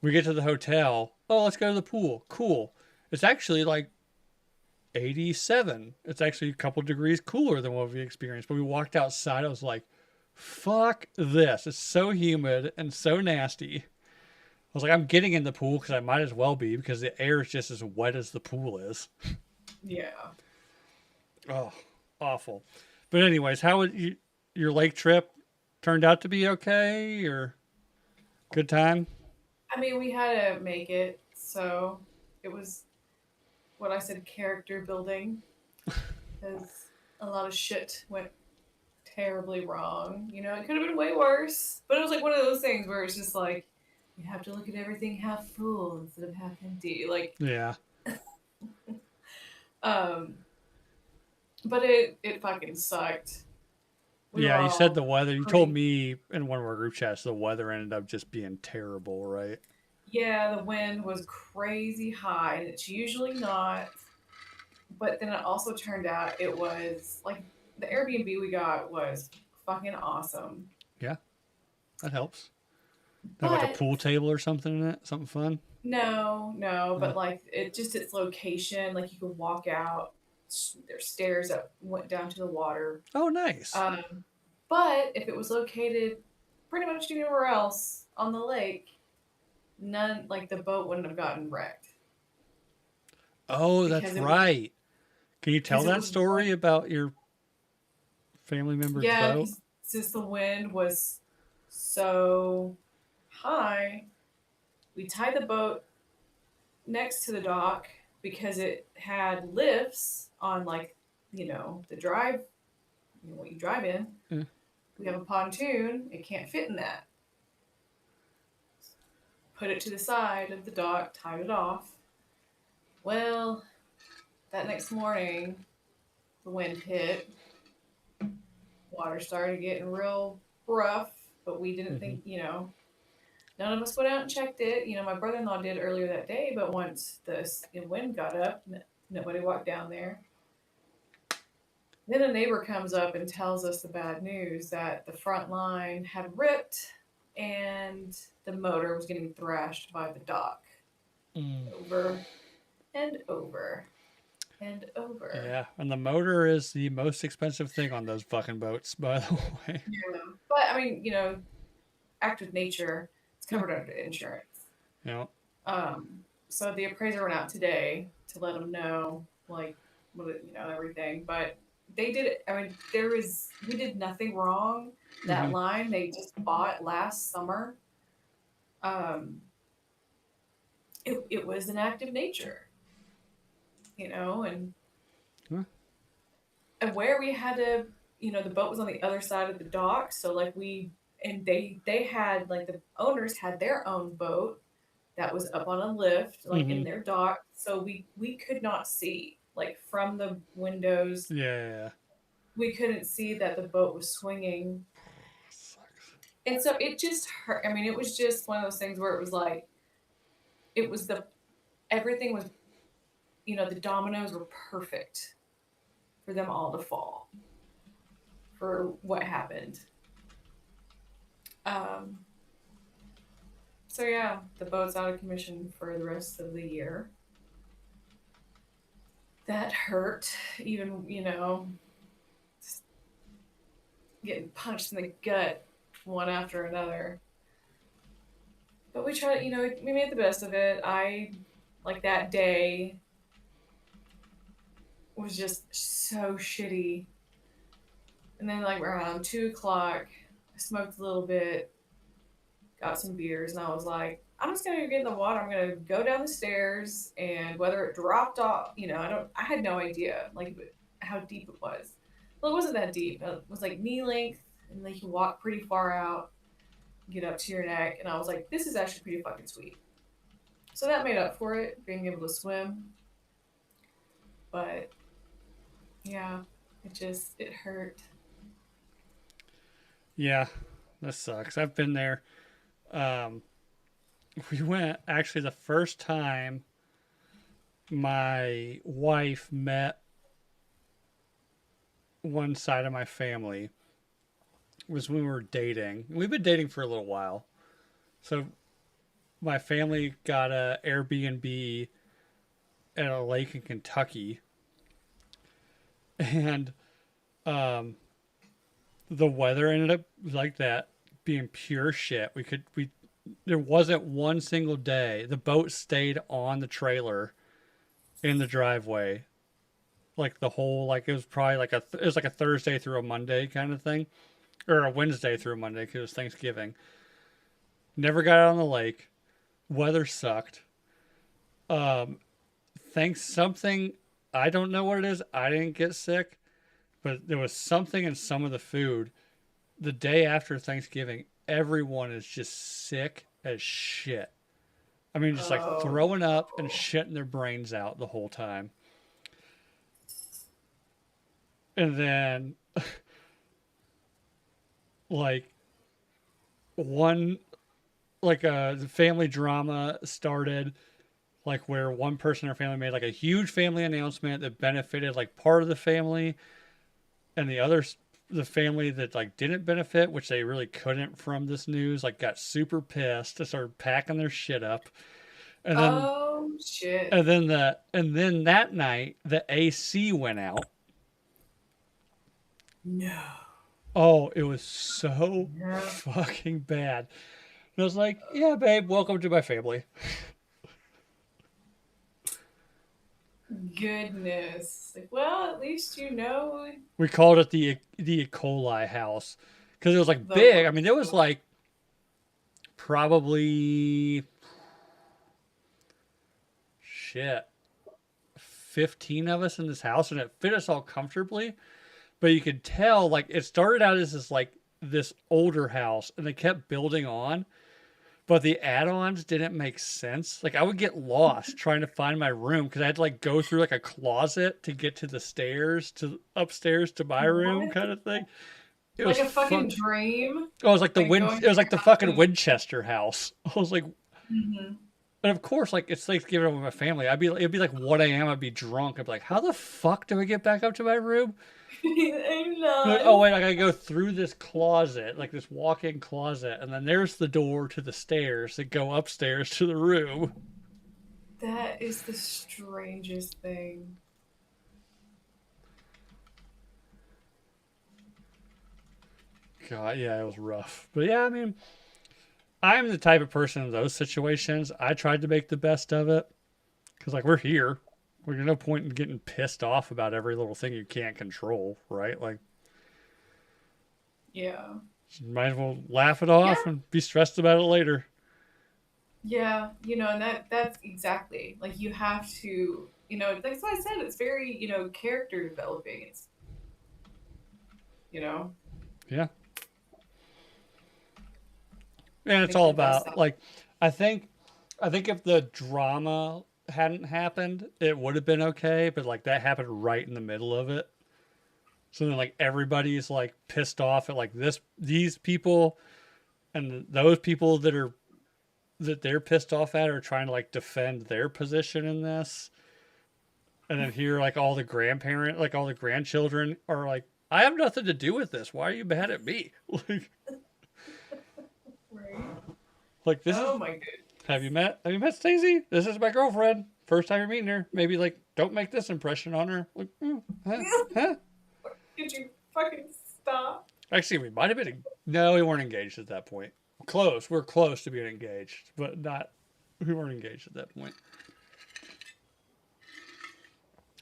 Speaker 1: We get to the hotel. Oh, let's go to the pool. Cool. It's actually like 87. It's actually a couple degrees cooler than what we experienced. But we walked outside. I was like, fuck this. It's so humid and so nasty. I was like, I'm getting in the pool because I might as well be because the air is just as wet as the pool is.
Speaker 2: yeah.
Speaker 1: Oh, awful. But anyways, how would your lake trip turned out to be okay or good time?
Speaker 2: I mean, we had to make it, so it was what I said character building because a lot of shit went terribly wrong. You know, it could have been way worse, but it was like one of those things where it's just like you have to look at everything half full instead of half empty. Like,
Speaker 1: Yeah.
Speaker 2: um, but it fucking sucked. We were
Speaker 1: Yeah, you said
Speaker 2: all
Speaker 1: the weather. You told
Speaker 2: pretty.
Speaker 1: me in one of our group chats the weather ended up just being terrible, right?
Speaker 2: Yeah, the wind was crazy high, and it's usually not. But then it also turned out it was like the Airbnb we got was fucking awesome.
Speaker 1: Yeah, that helps. Have like a
Speaker 2: But
Speaker 1: pool table or something in it, something fun.
Speaker 2: no, no,
Speaker 1: Uh,
Speaker 2: but like it just its location, like you could walk out. There's stairs that went down to the water.
Speaker 1: oh, nice.
Speaker 2: Um, but if it was located pretty much anywhere else on the lake, none like the boat wouldn't have gotten wrecked
Speaker 1: Oh, that's
Speaker 2: because it was
Speaker 1: right. Can you tell
Speaker 2: because it
Speaker 1: that
Speaker 2: was one.
Speaker 1: story about your family member's
Speaker 2: Yeah,
Speaker 1: boat?
Speaker 2: because since the wind was so high, we tied the boat next to the dock because it had lifts on like the drive, what you drive in.
Speaker 1: Yeah.
Speaker 2: We have a pontoon, it can't fit in that. Put it to the side of the dock, tied it off. Well, that next morning the wind hit, water started getting real rough, but we didn't
Speaker 1: Hmm.
Speaker 2: think, none of us went out and checked it. My brother-in-law did earlier that day, but once the wind got up, nobody walked down there. Then a neighbor comes up and tells us the bad news that the front line had ripped and the motor was getting thrashed by the dock
Speaker 1: Mm.
Speaker 2: over and over and over.
Speaker 1: Yeah, and the motor is the most expensive thing on those fucking boats, by the way.
Speaker 2: Yeah. But I mean, active nature, it's
Speaker 1: Yeah,
Speaker 2: covered under insurance.
Speaker 1: you know.
Speaker 2: So the appraiser went out today to let them know, like, everything. But they did it. I mean, we did nothing wrong. That
Speaker 1: Hmm.
Speaker 2: line they just bought last summer. Um, it was an act of nature. you know,
Speaker 1: Huh?
Speaker 2: and where we had to, you know, the boat was on the other side of the dock, so like they had like the owners had their own boat that was up on a lift like in
Speaker 1: Mm-hmm.
Speaker 2: their dock, so we could not see like from the windows.
Speaker 1: Yeah.
Speaker 2: We couldn't see that the boat was swinging,
Speaker 1: Sucks.
Speaker 2: and so it just hurt. I mean, it was just one of those things where it was like it was the everything was, you know, the dominoes were perfect for them all to fall for what happened. um So yeah, the boat's out of commission for the rest of the year. That hurt, even, you know, getting punched in the gut one after another. But we tried, you know, we made the best of it. I like that day was just so shitty. And then like around 2 o'clock, I smoked a little bit, got some beers, and I was like, I'm just gonna get in the water. I'm gonna go down the stairs, and whether it dropped off, you know, I had no idea like how deep it was. Well, it wasn't that deep. It was like knee length, and like you walk pretty far out, get up to your neck, and I was like, this is actually pretty fucking sweet. So that made up for it, being able to swim. But yeah, it hurt.
Speaker 1: Yeah, that sucks. I've been there. Um, we went actually the first time my wife met one side of my family was when we were dating. We've been dating for a little while. So my family got a Airbnb at a lake in Kentucky, and um, the weather ended up like that being pure shit. We there wasn't one single day. The boat stayed on the trailer in the driveway, like the whole like it was probably like it was like a Thursday through a Monday kind of thing, or a Wednesday through a Monday because it was Thanksgiving. Never got out on the lake. Weather sucked. Um, thanks something I don't know what it is. I didn't get sick, but there was something in some of the food. The day after Thanksgiving, everyone is just sick as shit. I mean, just like
Speaker 2: Oh,
Speaker 1: throwing up and shitting their brains out the whole time. And then, like, one, the family drama started, like, where one person in our family made, like, a huge family announcement that benefited, like, part of the family, and the family that, like, didn't benefit, which they really couldn't from this news, like, got super pissed and started packing their shit up. And then
Speaker 2: oh shit!
Speaker 1: and then that night the AC went out.
Speaker 2: No,
Speaker 1: Oh, it was so
Speaker 2: no,
Speaker 1: fucking bad. And I was like, "Yeah, babe, welcome to my family."
Speaker 2: goodness. Like, well, at least you know
Speaker 1: We called it the E. coli house because it was like
Speaker 2: the
Speaker 1: big. I mean, there was like probably shit 15 of us in this house, and it fit us all comfortably. But you could tell like it started out as this older house, and they kept building on. But the add-ons didn't make sense. Like I would get lost trying to find my room because I had to like go through like a closet to get to the stairs to upstairs to my room
Speaker 2: what?
Speaker 1: kind of thing. It
Speaker 2: Like
Speaker 1: was
Speaker 2: a fucking
Speaker 1: fun.
Speaker 2: dream.
Speaker 1: Oh, it was like
Speaker 2: Like going
Speaker 1: it was
Speaker 2: through
Speaker 1: like the
Speaker 2: your house.
Speaker 1: fucking Winchester house. I was like,
Speaker 2: Mm-hmm.
Speaker 1: and of course, like it's Thanksgiving with my family. It'd be like 1 a.m. I'd be drunk. I'd be like, how the fuck do I get back up to my room?
Speaker 2: I'm
Speaker 1: Like,
Speaker 2: not.
Speaker 1: oh wait, I gotta go through this closet, like this walk-in closet, and then there's the door to the stairs that go upstairs to the room.
Speaker 2: That is the strangest thing.
Speaker 1: God, yeah, it was rough. But yeah, I mean, I'm the type of person in those situations. I tried to make the best of it because, like, we're here. There's no point in getting pissed off about every little thing you can't control, right? Like,
Speaker 2: Yeah.
Speaker 1: you might as well laugh it
Speaker 2: Yeah.
Speaker 1: off and be stressed about it later.
Speaker 2: Yeah. You know, and that's exactly like you have to. that's why I said it's very, character developing. It's, you know,
Speaker 1: Yeah. And it's
Speaker 2: make
Speaker 1: all
Speaker 2: the best
Speaker 1: about
Speaker 2: out.
Speaker 1: like, I think, I think if the drama hadn't happened, it would have been okay. But like that happened right in the middle of it. So then like everybody's like pissed off at like these people and those people that they're pissed off at are trying to like defend their position in this. And then here like all the grandchildren are like, I have nothing to do with this. Why are you mad at me? like
Speaker 2: Right.
Speaker 1: like this is
Speaker 2: Oh my goodness.
Speaker 1: have you met Stacey? This is my girlfriend. First time you're meeting her. Maybe like don't make this impression on her. Like, huh? Huh?
Speaker 2: Could you fucking stop?
Speaker 1: Actually, we might have been. No, we weren't engaged at that point. Close. We're close to being engaged, but not. We weren't engaged at that point.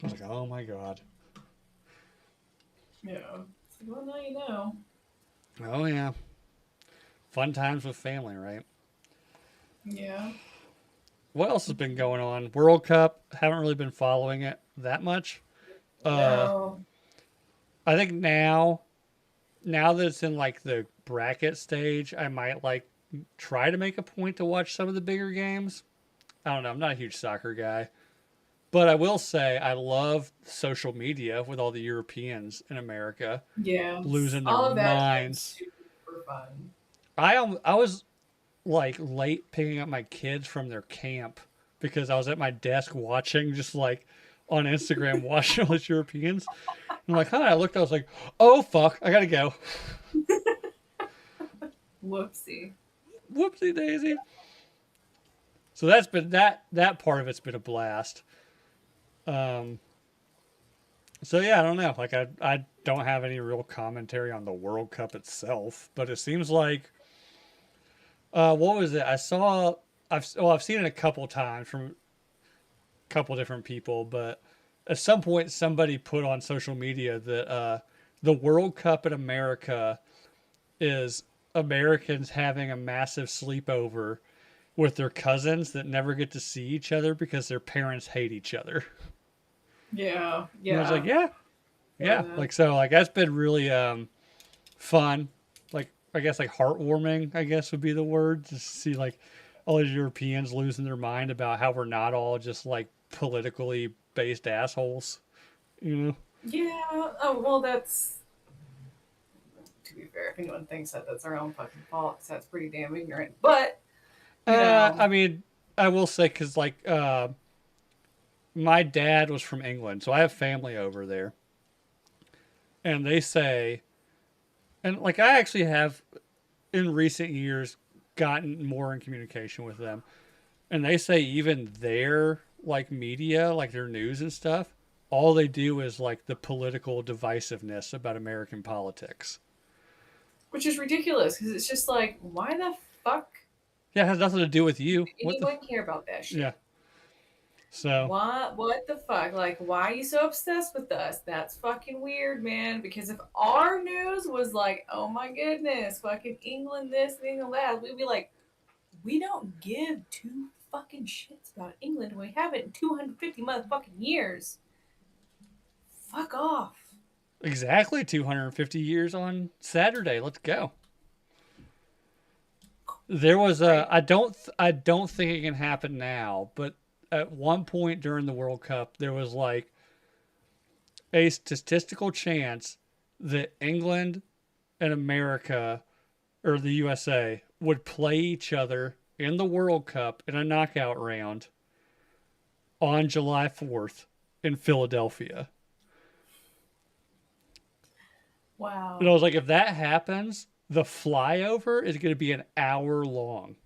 Speaker 1: I was like, oh my god.
Speaker 2: Yeah. It's like, well, now you know.
Speaker 1: Oh yeah. Fun times with family, right?
Speaker 2: Yeah.
Speaker 1: What else has been going on? World Cup. Haven't really been following it that much. Uh,
Speaker 2: No.
Speaker 1: I think now that it's in like the bracket stage, I might like try to make a point to watch some of the bigger games. I don't know. I'm not a huge soccer guy. But I will say I love social media with all the Europeans in America
Speaker 2: Yeah.
Speaker 1: losing their
Speaker 2: All of that is
Speaker 1: minds.
Speaker 2: super fun.
Speaker 1: I was like late picking up my kids from their camp because I was at my desk watching just like on Instagram watching all these Europeans. I'm like, huh? I looked, I was like, oh fuck, I gotta go.
Speaker 2: Whoopsie.
Speaker 1: Whoopsie daisy. So that's been that part of it's been a blast. Um, so yeah, I don't know. Like I don't have any real commentary on the World Cup itself, but it seems like what was it? I've seen it a couple times from a couple different people, but at some point somebody put on social media that the World Cup in America is Americans having a massive sleepover with their cousins that never get to see each other because their parents hate each other.
Speaker 2: Yeah.
Speaker 1: And I was like,
Speaker 2: Yeah.
Speaker 1: yeah,
Speaker 2: Or
Speaker 1: yeah.
Speaker 2: that.
Speaker 1: Like so like that's been really fun. Like I guess like heartwarming, I guess would be the word. Just to see like all these Europeans losing their mind about how we're not all just like politically based assholes. You know?
Speaker 2: Yeah. Oh, well, that's, to be fair, if anyone thinks that that's our own fucking fault, 'cause that's pretty damn ignorant. But, you
Speaker 1: I
Speaker 2: know,
Speaker 1: mean, I will say because like my dad was from England, so I have family over there, and they say, and like I actually have in recent years gotten more in communication with them, and they say even their like media, like their news and stuff, all they do is like the political divisiveness about American politics.
Speaker 2: which is ridiculous because it's just like, why the fuck
Speaker 1: Yeah, it has nothing to do with you.
Speaker 2: would
Speaker 1: What the?
Speaker 2: anyone care about that
Speaker 1: Yeah.
Speaker 2: shit?
Speaker 1: So
Speaker 2: What the fuck? Like, why are you so obsessed with us? That's fucking weird, man. Because if our news was like, oh my goodness, fucking England this, England that, we'd be like, we don't give two fucking shits about England. We haven't in 250 motherfucking years. Fuck off.
Speaker 1: exactly 250 years on Saturday. Let's go. There was a
Speaker 2: Right?
Speaker 1: I don't think it can happen now, but at one point during the World Cup there was like a statistical chance that England and America or the USA would play each other in the World Cup in a knockout round on July 4th in Philadelphia. And I
Speaker 2: Wow.
Speaker 1: was like, if that happens, the flyover is going to be an hour long.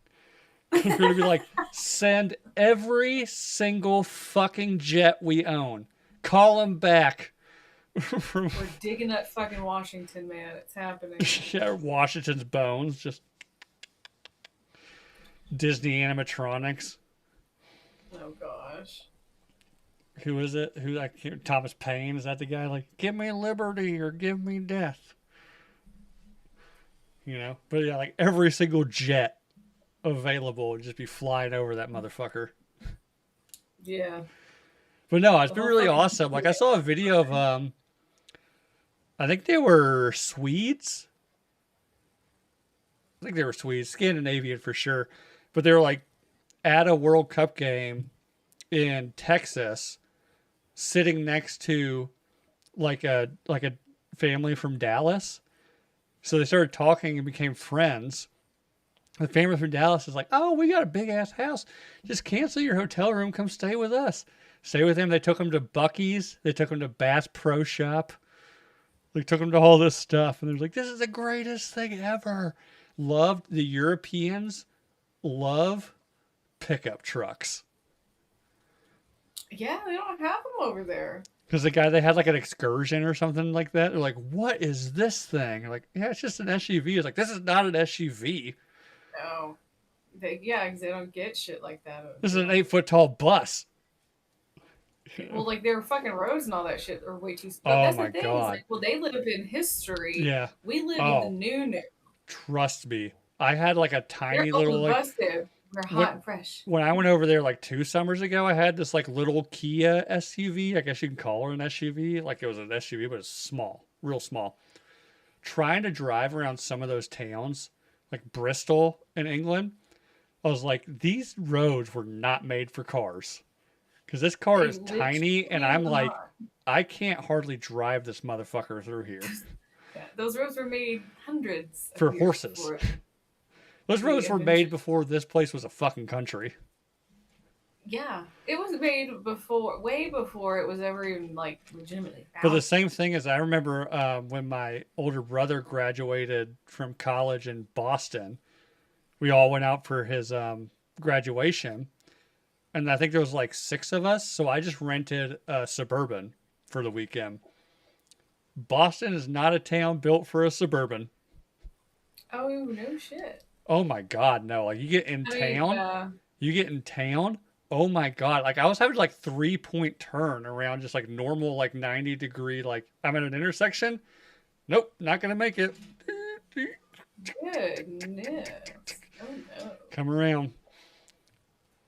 Speaker 1: We're going to be like, send every single fucking jet we own. Call them back from
Speaker 2: We're digging up fucking Washington, man. It's happening.
Speaker 1: yeah, Washington's bones. Just Disney animatronics.
Speaker 2: Oh gosh.
Speaker 1: Who is it? Who like Thomas Paine? Is that the guy? Like, give me liberty or give me death. You know. But yeah, like every single jet available would just be flying over that motherfucker.
Speaker 2: Yeah.
Speaker 1: But no, it's
Speaker 2: The
Speaker 1: been
Speaker 2: whole
Speaker 1: really
Speaker 2: fucking
Speaker 1: awesome. Like I saw a video of I think they were Swedes. I think they were Swedes, Scandinavian for sure. But they were like at a World Cup game in Texas, sitting next to like a family from Dallas. So they started talking and became friends. The family from Dallas is like, "Oh, we got a big ass house. Just cancel your hotel room. Come stay with us." Stay with him. They took him to Bucky's. They took him to Bass Pro Shop. They took him to all this stuff, and they're like, "This is the greatest thing ever." Loved the Europeans. Love pickup trucks.
Speaker 2: Yeah, they don't have them over there.
Speaker 1: Because the guy, they had like an excursion or something like that. They're like, "What is this thing?" Like, yeah, it's just an SUV. It's like, this is not an SUV.
Speaker 2: No. Yeah, because they don't get shit like that over
Speaker 1: This is an
Speaker 2: there.
Speaker 1: 8 foot tall bus.
Speaker 2: Well, like their fucking roads and all that shit are way too. But
Speaker 1: Oh
Speaker 2: that's the
Speaker 1: my
Speaker 2: thing. It's
Speaker 1: God.
Speaker 2: like, well, they live in history.
Speaker 1: Yeah.
Speaker 2: We live in the
Speaker 1: Oh,
Speaker 2: new.
Speaker 1: trust me. I had like a
Speaker 2: They're
Speaker 1: tiny little,
Speaker 2: old
Speaker 1: like,
Speaker 2: busted. We're
Speaker 1: when,
Speaker 2: hot and fresh.
Speaker 1: when I went over there like 2 summers ago, I had this like little Kia SUV. I guess you can call her an SUV. Like it was an SUV, but it's small, real small. Trying to drive around some of those towns, like Bristol in England, I was like, these roads were not made for cars. Because this car
Speaker 2: They
Speaker 1: is tiny, and
Speaker 2: literally
Speaker 1: I'm
Speaker 2: were
Speaker 1: like,
Speaker 2: not.
Speaker 1: I can't hardly drive this motherfucker through here
Speaker 2: Yeah, those roads were made hundreds of
Speaker 1: for
Speaker 2: years
Speaker 1: horses.
Speaker 2: before
Speaker 1: Those
Speaker 2: we
Speaker 1: roads were made
Speaker 2: eventually.
Speaker 1: before this place was a fucking country.
Speaker 2: Yeah, it was made before, way before it was ever even like legitimately
Speaker 1: But the
Speaker 2: founded.
Speaker 1: same thing is, I remember when my older brother graduated from college in Boston, we all went out for his graduation. And I think there was like 6 of us. So I just rented a Suburban for the weekend. Boston is not a town built for a Suburban.
Speaker 2: Oh no shit.
Speaker 1: Oh my God, no. Like
Speaker 2: I mean,
Speaker 1: you get in town. Oh my God. Like I was having like 3 point turn around just like normal, like 90-degree, like I'm at an intersection. Nope, not going to make it.
Speaker 2: goodness. Oh no.
Speaker 1: Come around.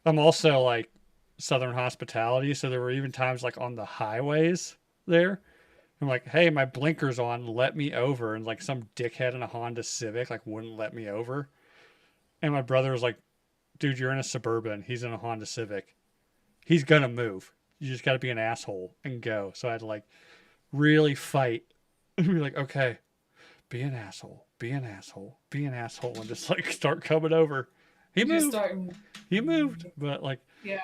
Speaker 1: I'm also like Southern hospitality. So there were even times like on the highways there. I'm like, hey, my blinker's on. Let me over. And like some dickhead in a Honda Civic like wouldn't let me over. And my brother was like, dude, you're in a Suburban. He's in a Honda Civic. He's gonna move. You just got to be an asshole and go. So I had to like really fight. Be like, okay, be an asshole, be an asshole, be an asshole, and just like start coming over. He
Speaker 2: You're
Speaker 1: moved.
Speaker 2: starting.
Speaker 1: He moved, but like,
Speaker 2: Yeah.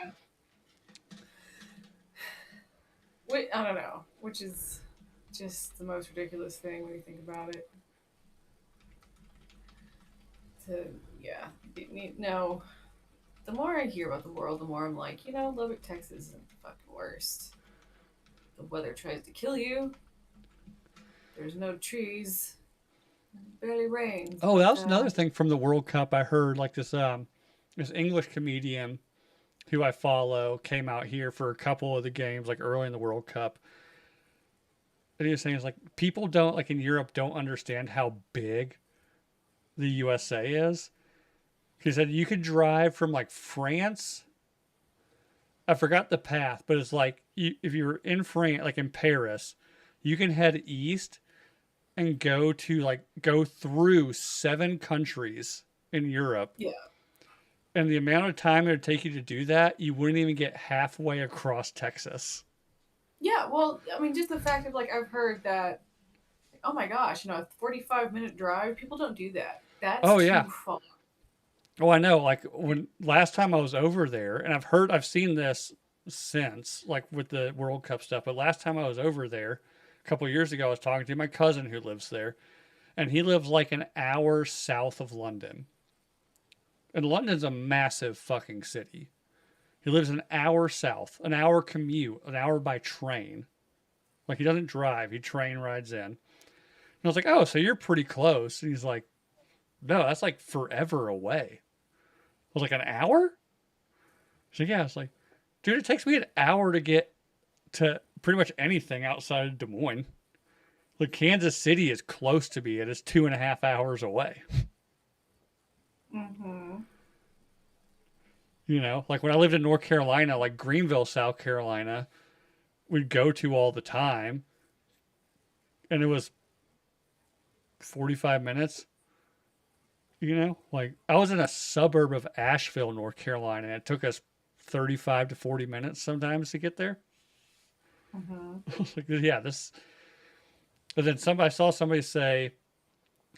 Speaker 2: Wait, I don't know. Which is just the most ridiculous thing when you think about it. To yeah, no. The more I hear about the world, the more I'm like, Lubbock, Texas isn't the fucking worst. The weather tries to kill you. There's no trees. It barely rains,
Speaker 1: oh, that
Speaker 2: but
Speaker 1: was another thing from the World Cup. I heard like this English comedian who I follow came out here for a couple of the games like early in the World Cup. And he was saying it's like people don't like in Europe don't understand how big the USA is. He said you could drive from like France. I forgot the path, but it's like if you're in France, like in Paris, you can head east and go through 7 countries in Europe.
Speaker 2: yeah,
Speaker 1: And the amount of time it would take you to do that, you wouldn't even get halfway across Texas.
Speaker 2: yeah. Well, I mean, just the fact of like I've heard that. Oh my gosh, a 45-minute drive. People don't do that. That's
Speaker 1: Oh yeah.
Speaker 2: too far.
Speaker 1: Oh, I know. Like when last time I was over there, and I've seen this since, like with the World Cup stuff. But last time I was over there, a couple of years ago, I was talking to my cousin who lives there, and he lives like an hour south of London. And London's a massive fucking city. He lives an hour south, an hour commute, an hour by train. Like he doesn't drive, he train rides in. And I was like, oh, so you're pretty close. And he's like, no, that's like forever away. I was like, an hour? So yeah, it's like, dude, it takes me an hour to get to pretty much anything outside of Des Moines. Like Kansas City is close to me, and it's 2.5 hours away.
Speaker 2: Mm-hmm.
Speaker 1: Like when I lived in North Carolina, like Greenville, South Carolina, we'd go to all the time, and it was 45 minutes. You know, like I was in a suburb of Asheville, North Carolina, and it took us 35 to 40 minutes sometimes to get there.
Speaker 2: Mm-hmm.
Speaker 1: I was like, yeah, this. But then I saw somebody say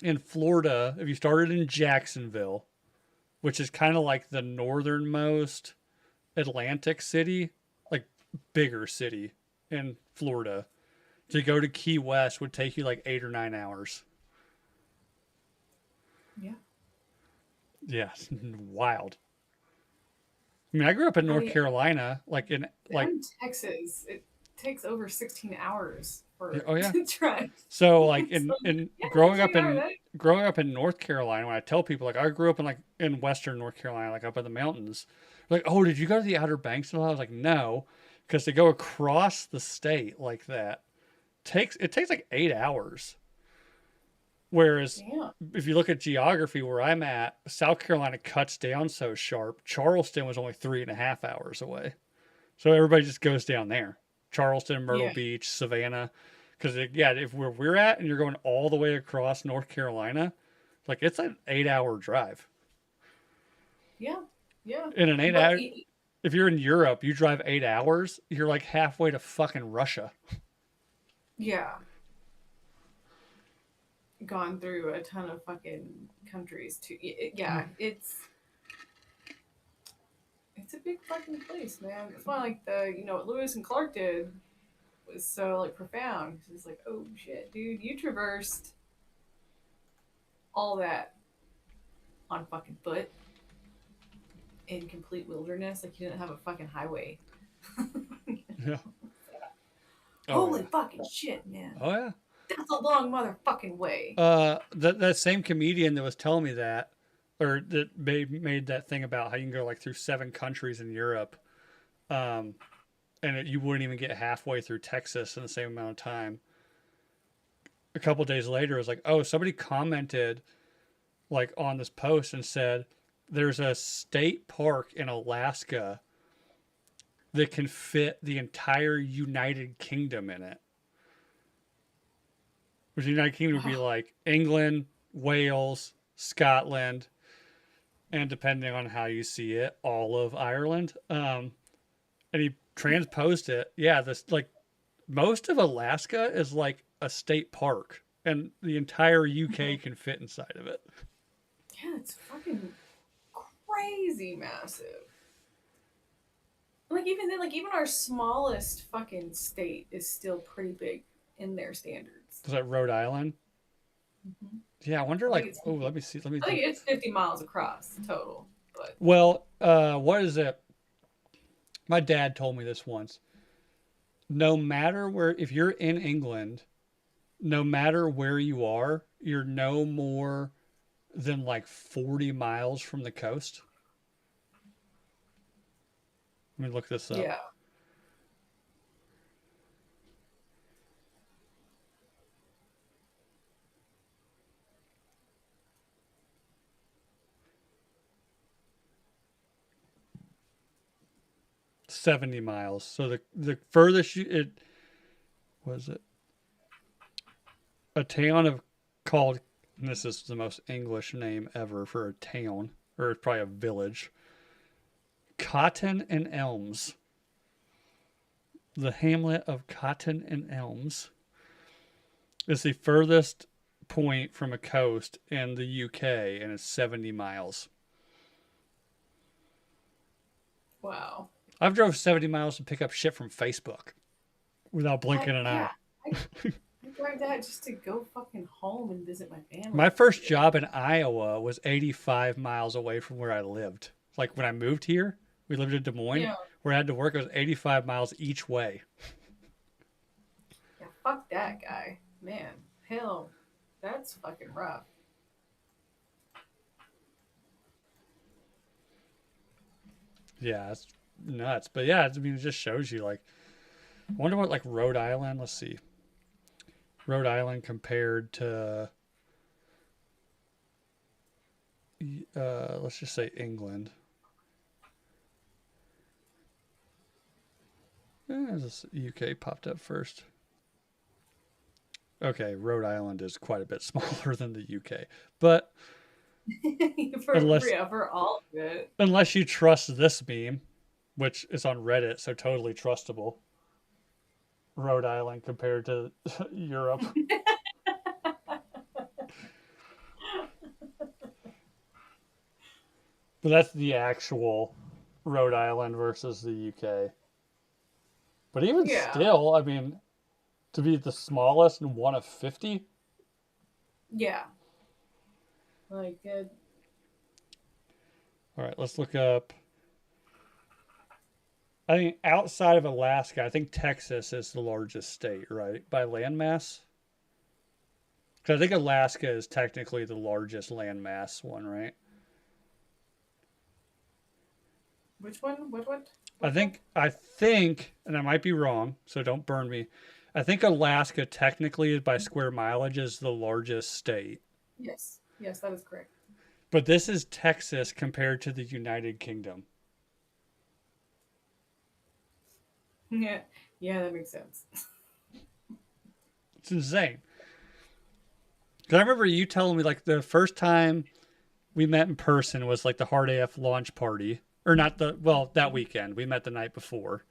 Speaker 1: in Florida, if you started in Jacksonville, which is kind of like the northernmost Atlantic city, like bigger city in Florida, to go to Key West would take you like 8 or 9 hours.
Speaker 2: Yeah.
Speaker 1: Yeah, wild. I mean, I grew up in
Speaker 2: I
Speaker 1: North
Speaker 2: mean,
Speaker 1: Carolina, like in
Speaker 2: I'm
Speaker 1: like
Speaker 2: in Texas. It takes over 16 hours for
Speaker 1: oh yeah.
Speaker 2: to drive.
Speaker 1: So like
Speaker 2: So,
Speaker 1: in
Speaker 2: yeah,
Speaker 1: growing
Speaker 2: 16
Speaker 1: up
Speaker 2: hours.
Speaker 1: in growing up in North Carolina, when I tell people like I grew up in like in Western North Carolina, like up in the mountains, like oh, did you go to the Outer Banks and all? I was like no, because to go across the state like that takes like 8 hours. Whereas
Speaker 2: Damn.
Speaker 1: if you look at geography where I'm at, South Carolina cuts down so sharp. Charleston was only 3.5 hours away. So everybody just goes down there. Charleston, Myrtle
Speaker 2: Yeah.
Speaker 1: Beach, Savannah. Because, yeah, if where we're at and you're going all the way across North Carolina, like it's an 8 hour drive.
Speaker 2: Yeah. Yeah.
Speaker 1: In an eight
Speaker 2: But
Speaker 1: hour, if you're in Europe, you drive 8 hours, you're like halfway to fucking Russia.
Speaker 2: yeah, gone through a ton of fucking countries too. Yeah, it's a big fucking place, man. It's why like the what Lewis and Clark did was so like profound. It's like, oh shit, dude, you traversed all that on fucking foot in complete wilderness. Like you didn't have a fucking highway.
Speaker 1: Yeah. Oh,
Speaker 2: Holy
Speaker 1: yeah.
Speaker 2: fucking shit, man.
Speaker 1: Oh, yeah.
Speaker 2: That's a long motherfucking way.
Speaker 1: That same comedian that was telling me that, or that made that thing about how you can go like through 7 countries in Europe, um, and you wouldn't even get halfway through Texas in the same amount of time. A couple days later, it was like, oh, somebody commented like on this post and said there's a state park in Alaska that can fit the entire United Kingdom in it. Which the United Kingdom would be
Speaker 2: Wow.
Speaker 1: like England, Wales, Scotland, and depending on how you see it, all of Ireland. And he transposed it. Yeah, this like most of Alaska is like a state park, and the entire UK
Speaker 2: Mhm.
Speaker 1: can fit inside of it.
Speaker 2: Yeah, it's fucking crazy massive. Like even then, like even our smallest fucking state is still pretty big in their standards.
Speaker 1: Is that Rhode Island?
Speaker 2: hmm
Speaker 1: Yeah, I wonder.
Speaker 2: I think
Speaker 1: Like,
Speaker 2: it's
Speaker 1: oh, let me see. Let me
Speaker 2: I
Speaker 1: look.
Speaker 2: think it's 50 miles across total. But
Speaker 1: Well, what is it? My dad told me this once. No matter where, if you're in England, no matter where you are, you're no more than like 40 miles from the coast. Let me look this up.
Speaker 2: yeah,
Speaker 1: 70 miles. So the furthest it was it a town of called, and this is the most English name ever for a town, or it's probably a village. Cotton and Elms. The hamlet of Cotton and Elms is the furthest point from a coast in the UK, and it's 70 miles.
Speaker 2: wow.
Speaker 1: I've drove 70 miles to pick up shit from Facebook without blinking an
Speaker 2: Yeah,
Speaker 1: eye.
Speaker 2: I drive that just to go fucking home and visit my family
Speaker 1: My
Speaker 2: for a
Speaker 1: first
Speaker 2: bit.
Speaker 1: job in Iowa was 85 miles away from where I lived. Like when I moved here, we lived in Des Moines,
Speaker 2: Yeah,
Speaker 1: where I had to work. It was 85 miles each way.
Speaker 2: yeah. Fuck that guy, man. Hell, that's fucking rough.
Speaker 1: Yeah, it's nuts. But yeah, I mean, it just shows you like, I wonder what like Rhode Island, let's see. Rhode Island compared to, let's just say England. This UK popped up first. Okay, Rhode Island is quite a bit smaller than the UK, but unless
Speaker 2: For all of it.
Speaker 1: unless you trust this meme, which is on Reddit, so totally trustable. Rhode Island compared to Europe. But that's the actual Rhode Island versus the UK. But even
Speaker 2: Yeah.
Speaker 1: still, I mean, to be the smallest and one of 50?
Speaker 2: Yeah. Like,
Speaker 1: All right, let's look up. I think outside of Alaska, I think Texas is the largest state, right? By landmass? Because I think Alaska is technically the largest landmass one, right?
Speaker 2: which one? What?
Speaker 1: I think, and I might be wrong, so don't burn me. I think Alaska technically by square mileage is the largest state.
Speaker 2: Yes. Yes, that is correct.
Speaker 1: But this is Texas compared to the United Kingdom.
Speaker 2: Yeah. Yeah, that makes sense.
Speaker 1: It's insane. Because I remember you telling me like the first time we met in person was like the Hard AF launch party. Or not that weekend. We met the night before.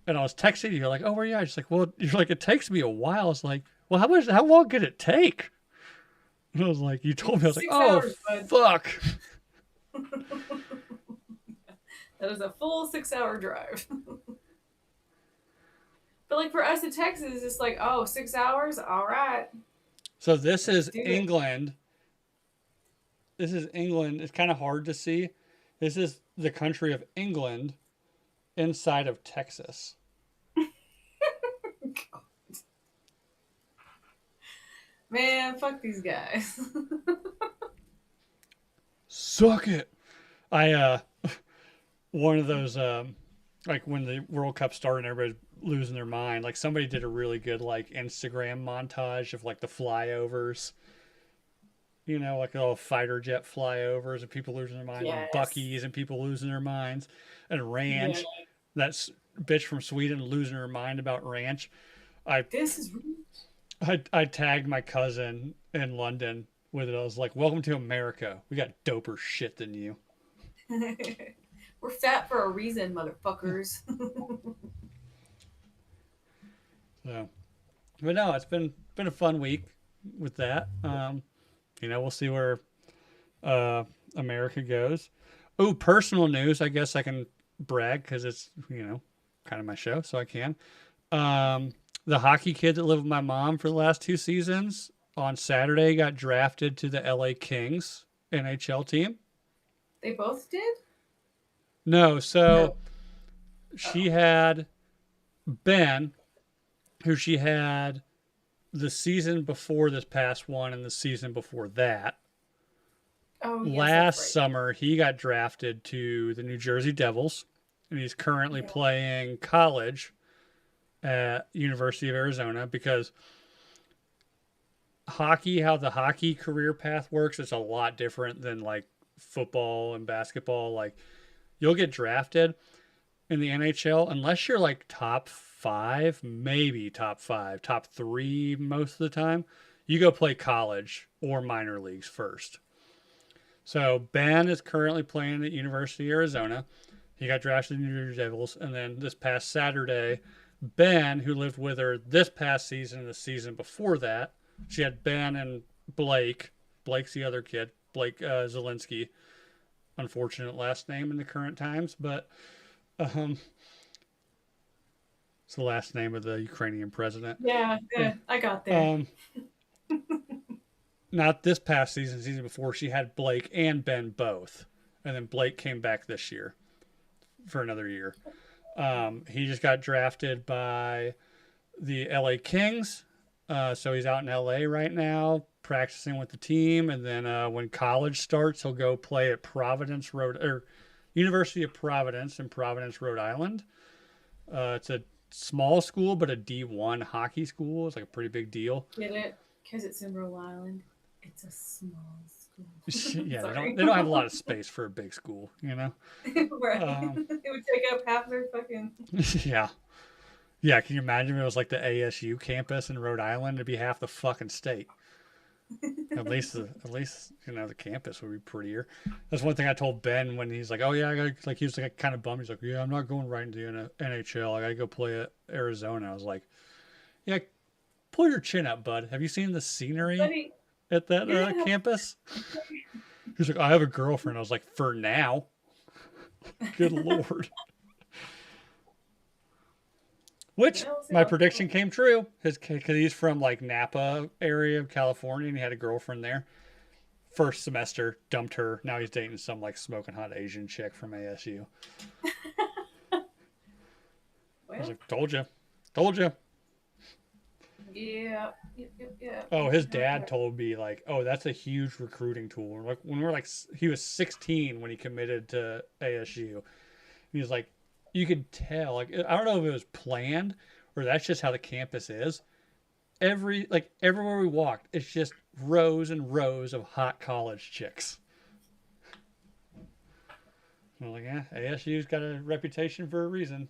Speaker 1: And I was texting you, you're like, oh, where are you at? She's like, well, you're like, it takes me a while. I was like, well, how long could it take? And I was like, you told me, I was like,
Speaker 2: 6
Speaker 1: oh,
Speaker 2: hours, bud.
Speaker 1: fuck.
Speaker 2: That is a full 6-hour drive. But like for us in Texas, it's like, oh, 6 hours? All right.
Speaker 1: So this is
Speaker 2: Do it.
Speaker 1: England. This is England. It's kind of hard to see. This is the country of England inside of Texas.
Speaker 2: Man, fuck these guys.
Speaker 1: Suck it. I one of those like when the World Cup started and everybody's losing their mind, like somebody did a really good like Instagram montage of like the flyovers. You know, like all fighter jet flyovers and people losing their minds, and
Speaker 2: Yes.
Speaker 1: Bucky's and people losing their minds, and Ranch.
Speaker 2: Yeah.
Speaker 1: That's bitch from Sweden losing her mind about Ranch. I
Speaker 2: This is
Speaker 1: I tagged my cousin in London with it. I was like, "Welcome to America. We got doper shit than you."
Speaker 2: We're fat for a reason, motherfuckers.
Speaker 1: So, but no, it's been a fun week with that. We'll see where America goes. Oh, personal news. I guess I can brag because it's kind of my show, so I can. The hockey kid that lived with my mom for the last 2 seasons on Saturday got drafted to the LA Kings NHL team.
Speaker 2: They both did?
Speaker 1: No, so
Speaker 2: No.
Speaker 1: she had Ben, who she had the season before this past one and the season before that.
Speaker 2: Oh, yes,
Speaker 1: Last
Speaker 2: that's right.
Speaker 1: summer, he got drafted to the New Jersey Devils, and he's currently
Speaker 2: Yeah.
Speaker 1: playing college at University of Arizona because how the hockey career path works is a lot different than like football and basketball. Like you'll get drafted in the NHL unless you're like top 5, maybe top 5, top 3 most of the time. You go play college or minor leagues first. So Ben is currently playing at University of Arizona. He got drafted to the New Jersey Devils, and then this past Saturday, Ben, who lived with her this past season and the season before that, she had Ben and Blake. Blake's the other kid, Blake Zelensky. Unfortunate last name in the current times, but it's the last name of the Ukrainian president.
Speaker 2: Yeah, I got there.
Speaker 1: Not this past season, season before, she had Blake and Ben both. And then Blake came back this year for another year. He just got drafted by the LA Kings. So he's out in LA right now, practicing with the team. And then when college starts, he'll go play at University of Providence in Providence, Rhode Island. It's a small school, but a D1 hockey school. It's like a pretty big deal.
Speaker 2: Get it? Because it's in Rhode Island. It's a small school.
Speaker 1: Yeah,
Speaker 2: Sorry.
Speaker 1: they don't have a lot of space for a big school,
Speaker 2: Right. It would take up half their fucking.
Speaker 1: Yeah. Yeah, can you imagine if it was like the ASU campus in Rhode Island? It'd be half the fucking state. At least the campus would be prettier. That's one thing I told Ben when he's like, "Oh yeah, I got like," he was like kind of bummed. He's like, "Yeah, I'm not going right into the NHL. I gotta go play at Arizona." I was like, "Yeah, pull your chin up, bud. Have you seen the scenery
Speaker 2: Buddy,
Speaker 1: at that
Speaker 2: yeah.
Speaker 1: campus?" He's like, "I have a girlfriend." I was like, "For now." Good lord. Which
Speaker 2: They'll see
Speaker 1: my
Speaker 2: what's
Speaker 1: prediction
Speaker 2: going
Speaker 1: came true. His because he's from like Napa area of California and he had a girlfriend there. First semester, dumped her. Now he's dating some like smoking hot Asian chick from ASU. I was
Speaker 2: Well,
Speaker 1: like, told you.
Speaker 2: yeah. Yep, yep, yep.
Speaker 1: Oh, his dad
Speaker 2: Okay.
Speaker 1: told me like, oh, that's a huge recruiting tool. Like when we are like, he was 16 when he committed to ASU. He was like, you could tell. Like I don't know if it was planned or that's just how the campus is. Everywhere we walked, it's just rows and rows of hot college chicks. I'm like, yeah, ASU's got a reputation for a reason.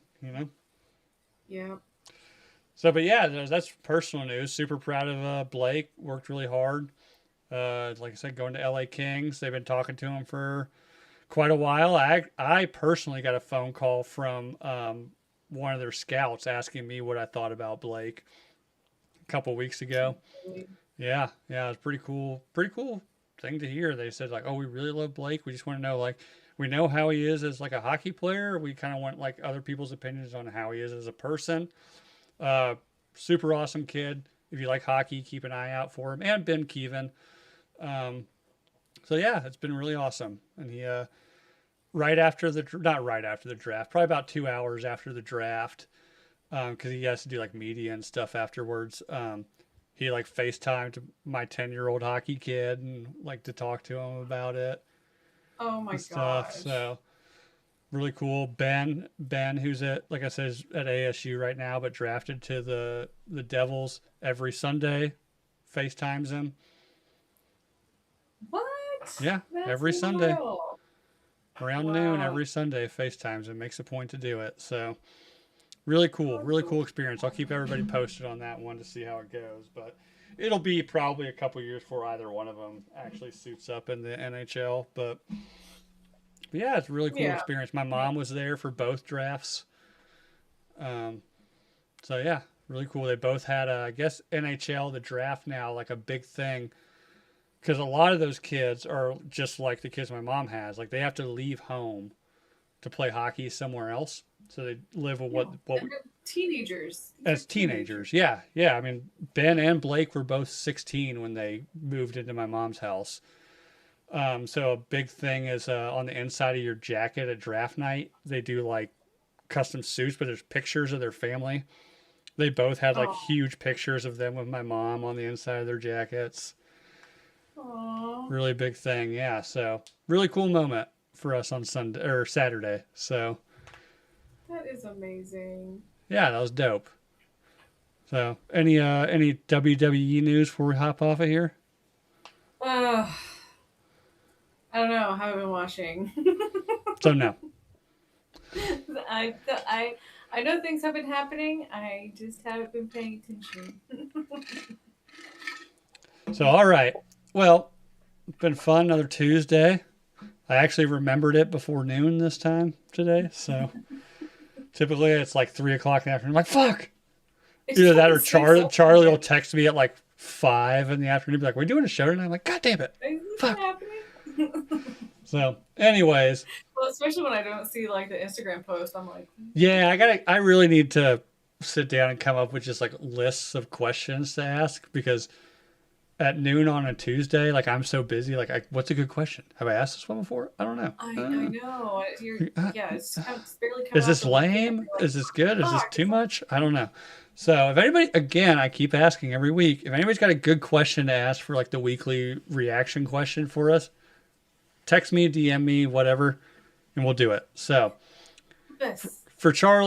Speaker 2: Yeah.
Speaker 1: So, but yeah, that's personal news. Super proud of Blake. Worked really hard. Like I said, going to LA Kings. They've been talking to him for quite a while. I personally got a phone call from one of their scouts asking me what I thought about Blake a couple weeks ago. Yeah, yeah, it was pretty cool. Pretty cool thing to hear. They said like, "Oh, we really love Blake. We just want to know like we know how he is as like a hockey player. We kind of want like other people's opinions on how he is as a person." Uh, Super awesome kid. If you like hockey, keep an eye out for him. And Ben Keevan. Um, so yeah, it's been really awesome. And he right after the not right after the draft, probably about 2 hours after the draft, because he has to do like media and stuff afterwards. He like FaceTimed my 10-year-old hockey kid and like to talk to him about it
Speaker 2: Oh my
Speaker 1: and stuff.
Speaker 2: gosh.
Speaker 1: So really cool. Ben, who's at like I said, is at ASU right now, but drafted to the Devils every Sunday. FaceTimes him.
Speaker 2: What?
Speaker 1: Yeah,
Speaker 2: That's
Speaker 1: every Sunday
Speaker 2: wild.
Speaker 1: around noon
Speaker 2: Wow.
Speaker 1: every Sunday. FaceTimes him. Makes a point to do it. So
Speaker 2: Oh,
Speaker 1: really
Speaker 2: cool.
Speaker 1: cool experience. I'll keep everybody posted on that one to see how it goes, but. It'll be probably a couple years before either one of them actually suits up in the NHL. But yeah, it's a really cool
Speaker 2: Yeah.
Speaker 1: experience. My
Speaker 2: Yeah.
Speaker 1: mom was there for both drafts. Um, so yeah, really cool. They both had, I guess, NHL, the draft now, like a big thing because a lot of those kids are just like the kids my mom has. Like they have to leave home to play hockey somewhere else. So they live with
Speaker 2: Yeah.
Speaker 1: what
Speaker 2: And they're teenagers. These are
Speaker 1: as
Speaker 2: teenagers.
Speaker 1: teenagers. Yeah, yeah. I mean, Ben and Blake were both 16 when they moved into my mom's house. So a big thing is on the inside of your jacket at draft night, they do like custom suits, but there's pictures of their family. They both had like
Speaker 2: Oh.
Speaker 1: huge pictures of them with my mom on the inside of their jackets.
Speaker 2: Aw.
Speaker 1: Really big thing, yeah. So really cool moment for us on Sunday or Saturday. So
Speaker 2: That is amazing.
Speaker 1: yeah, that was dope. So any WWE news before we hop off of here?
Speaker 2: Uh, I don't know. I haven't been watching.
Speaker 1: So no.
Speaker 2: I, I, I know things have been happening. I just haven't been paying attention.
Speaker 1: So all right. Well, it's been fun. Another Tuesday. I actually remembered it before noon this time today. So typically it's like 3 o'clock in the afternoon. I'm like, fuck.
Speaker 2: It's
Speaker 1: Either that
Speaker 2: fucking
Speaker 1: or
Speaker 2: six
Speaker 1: Charlie will
Speaker 2: o'clock.
Speaker 1: text me at like 5 in the afternoon. Be like, we're doing a show tonight. I'm like, God damn it.
Speaker 2: Is this
Speaker 1: Fuck.
Speaker 2: happening?
Speaker 1: So, anyways,
Speaker 2: Well, especially when I don't see like the Instagram post, I'm like,
Speaker 1: yeah, I really need to sit down and come up with just like lists of questions to ask because at noon on a Tuesday, like I'm so busy. Like, what's a good question? Have I asked this one before? I don't know.
Speaker 2: I know. You're yeah. It's barely coming
Speaker 1: Is
Speaker 2: off
Speaker 1: this
Speaker 2: the lip. You have to
Speaker 1: lame?
Speaker 2: be like,
Speaker 1: Is this good? Is this
Speaker 2: fuck.
Speaker 1: too
Speaker 2: It's like,
Speaker 1: much? I don't know. So if anybody, again, I keep asking every week, if anybody's got a good question to ask for like the weekly reaction question for us, text me, DM me, whatever, and we'll do it. So
Speaker 2: this.
Speaker 1: for Charlie.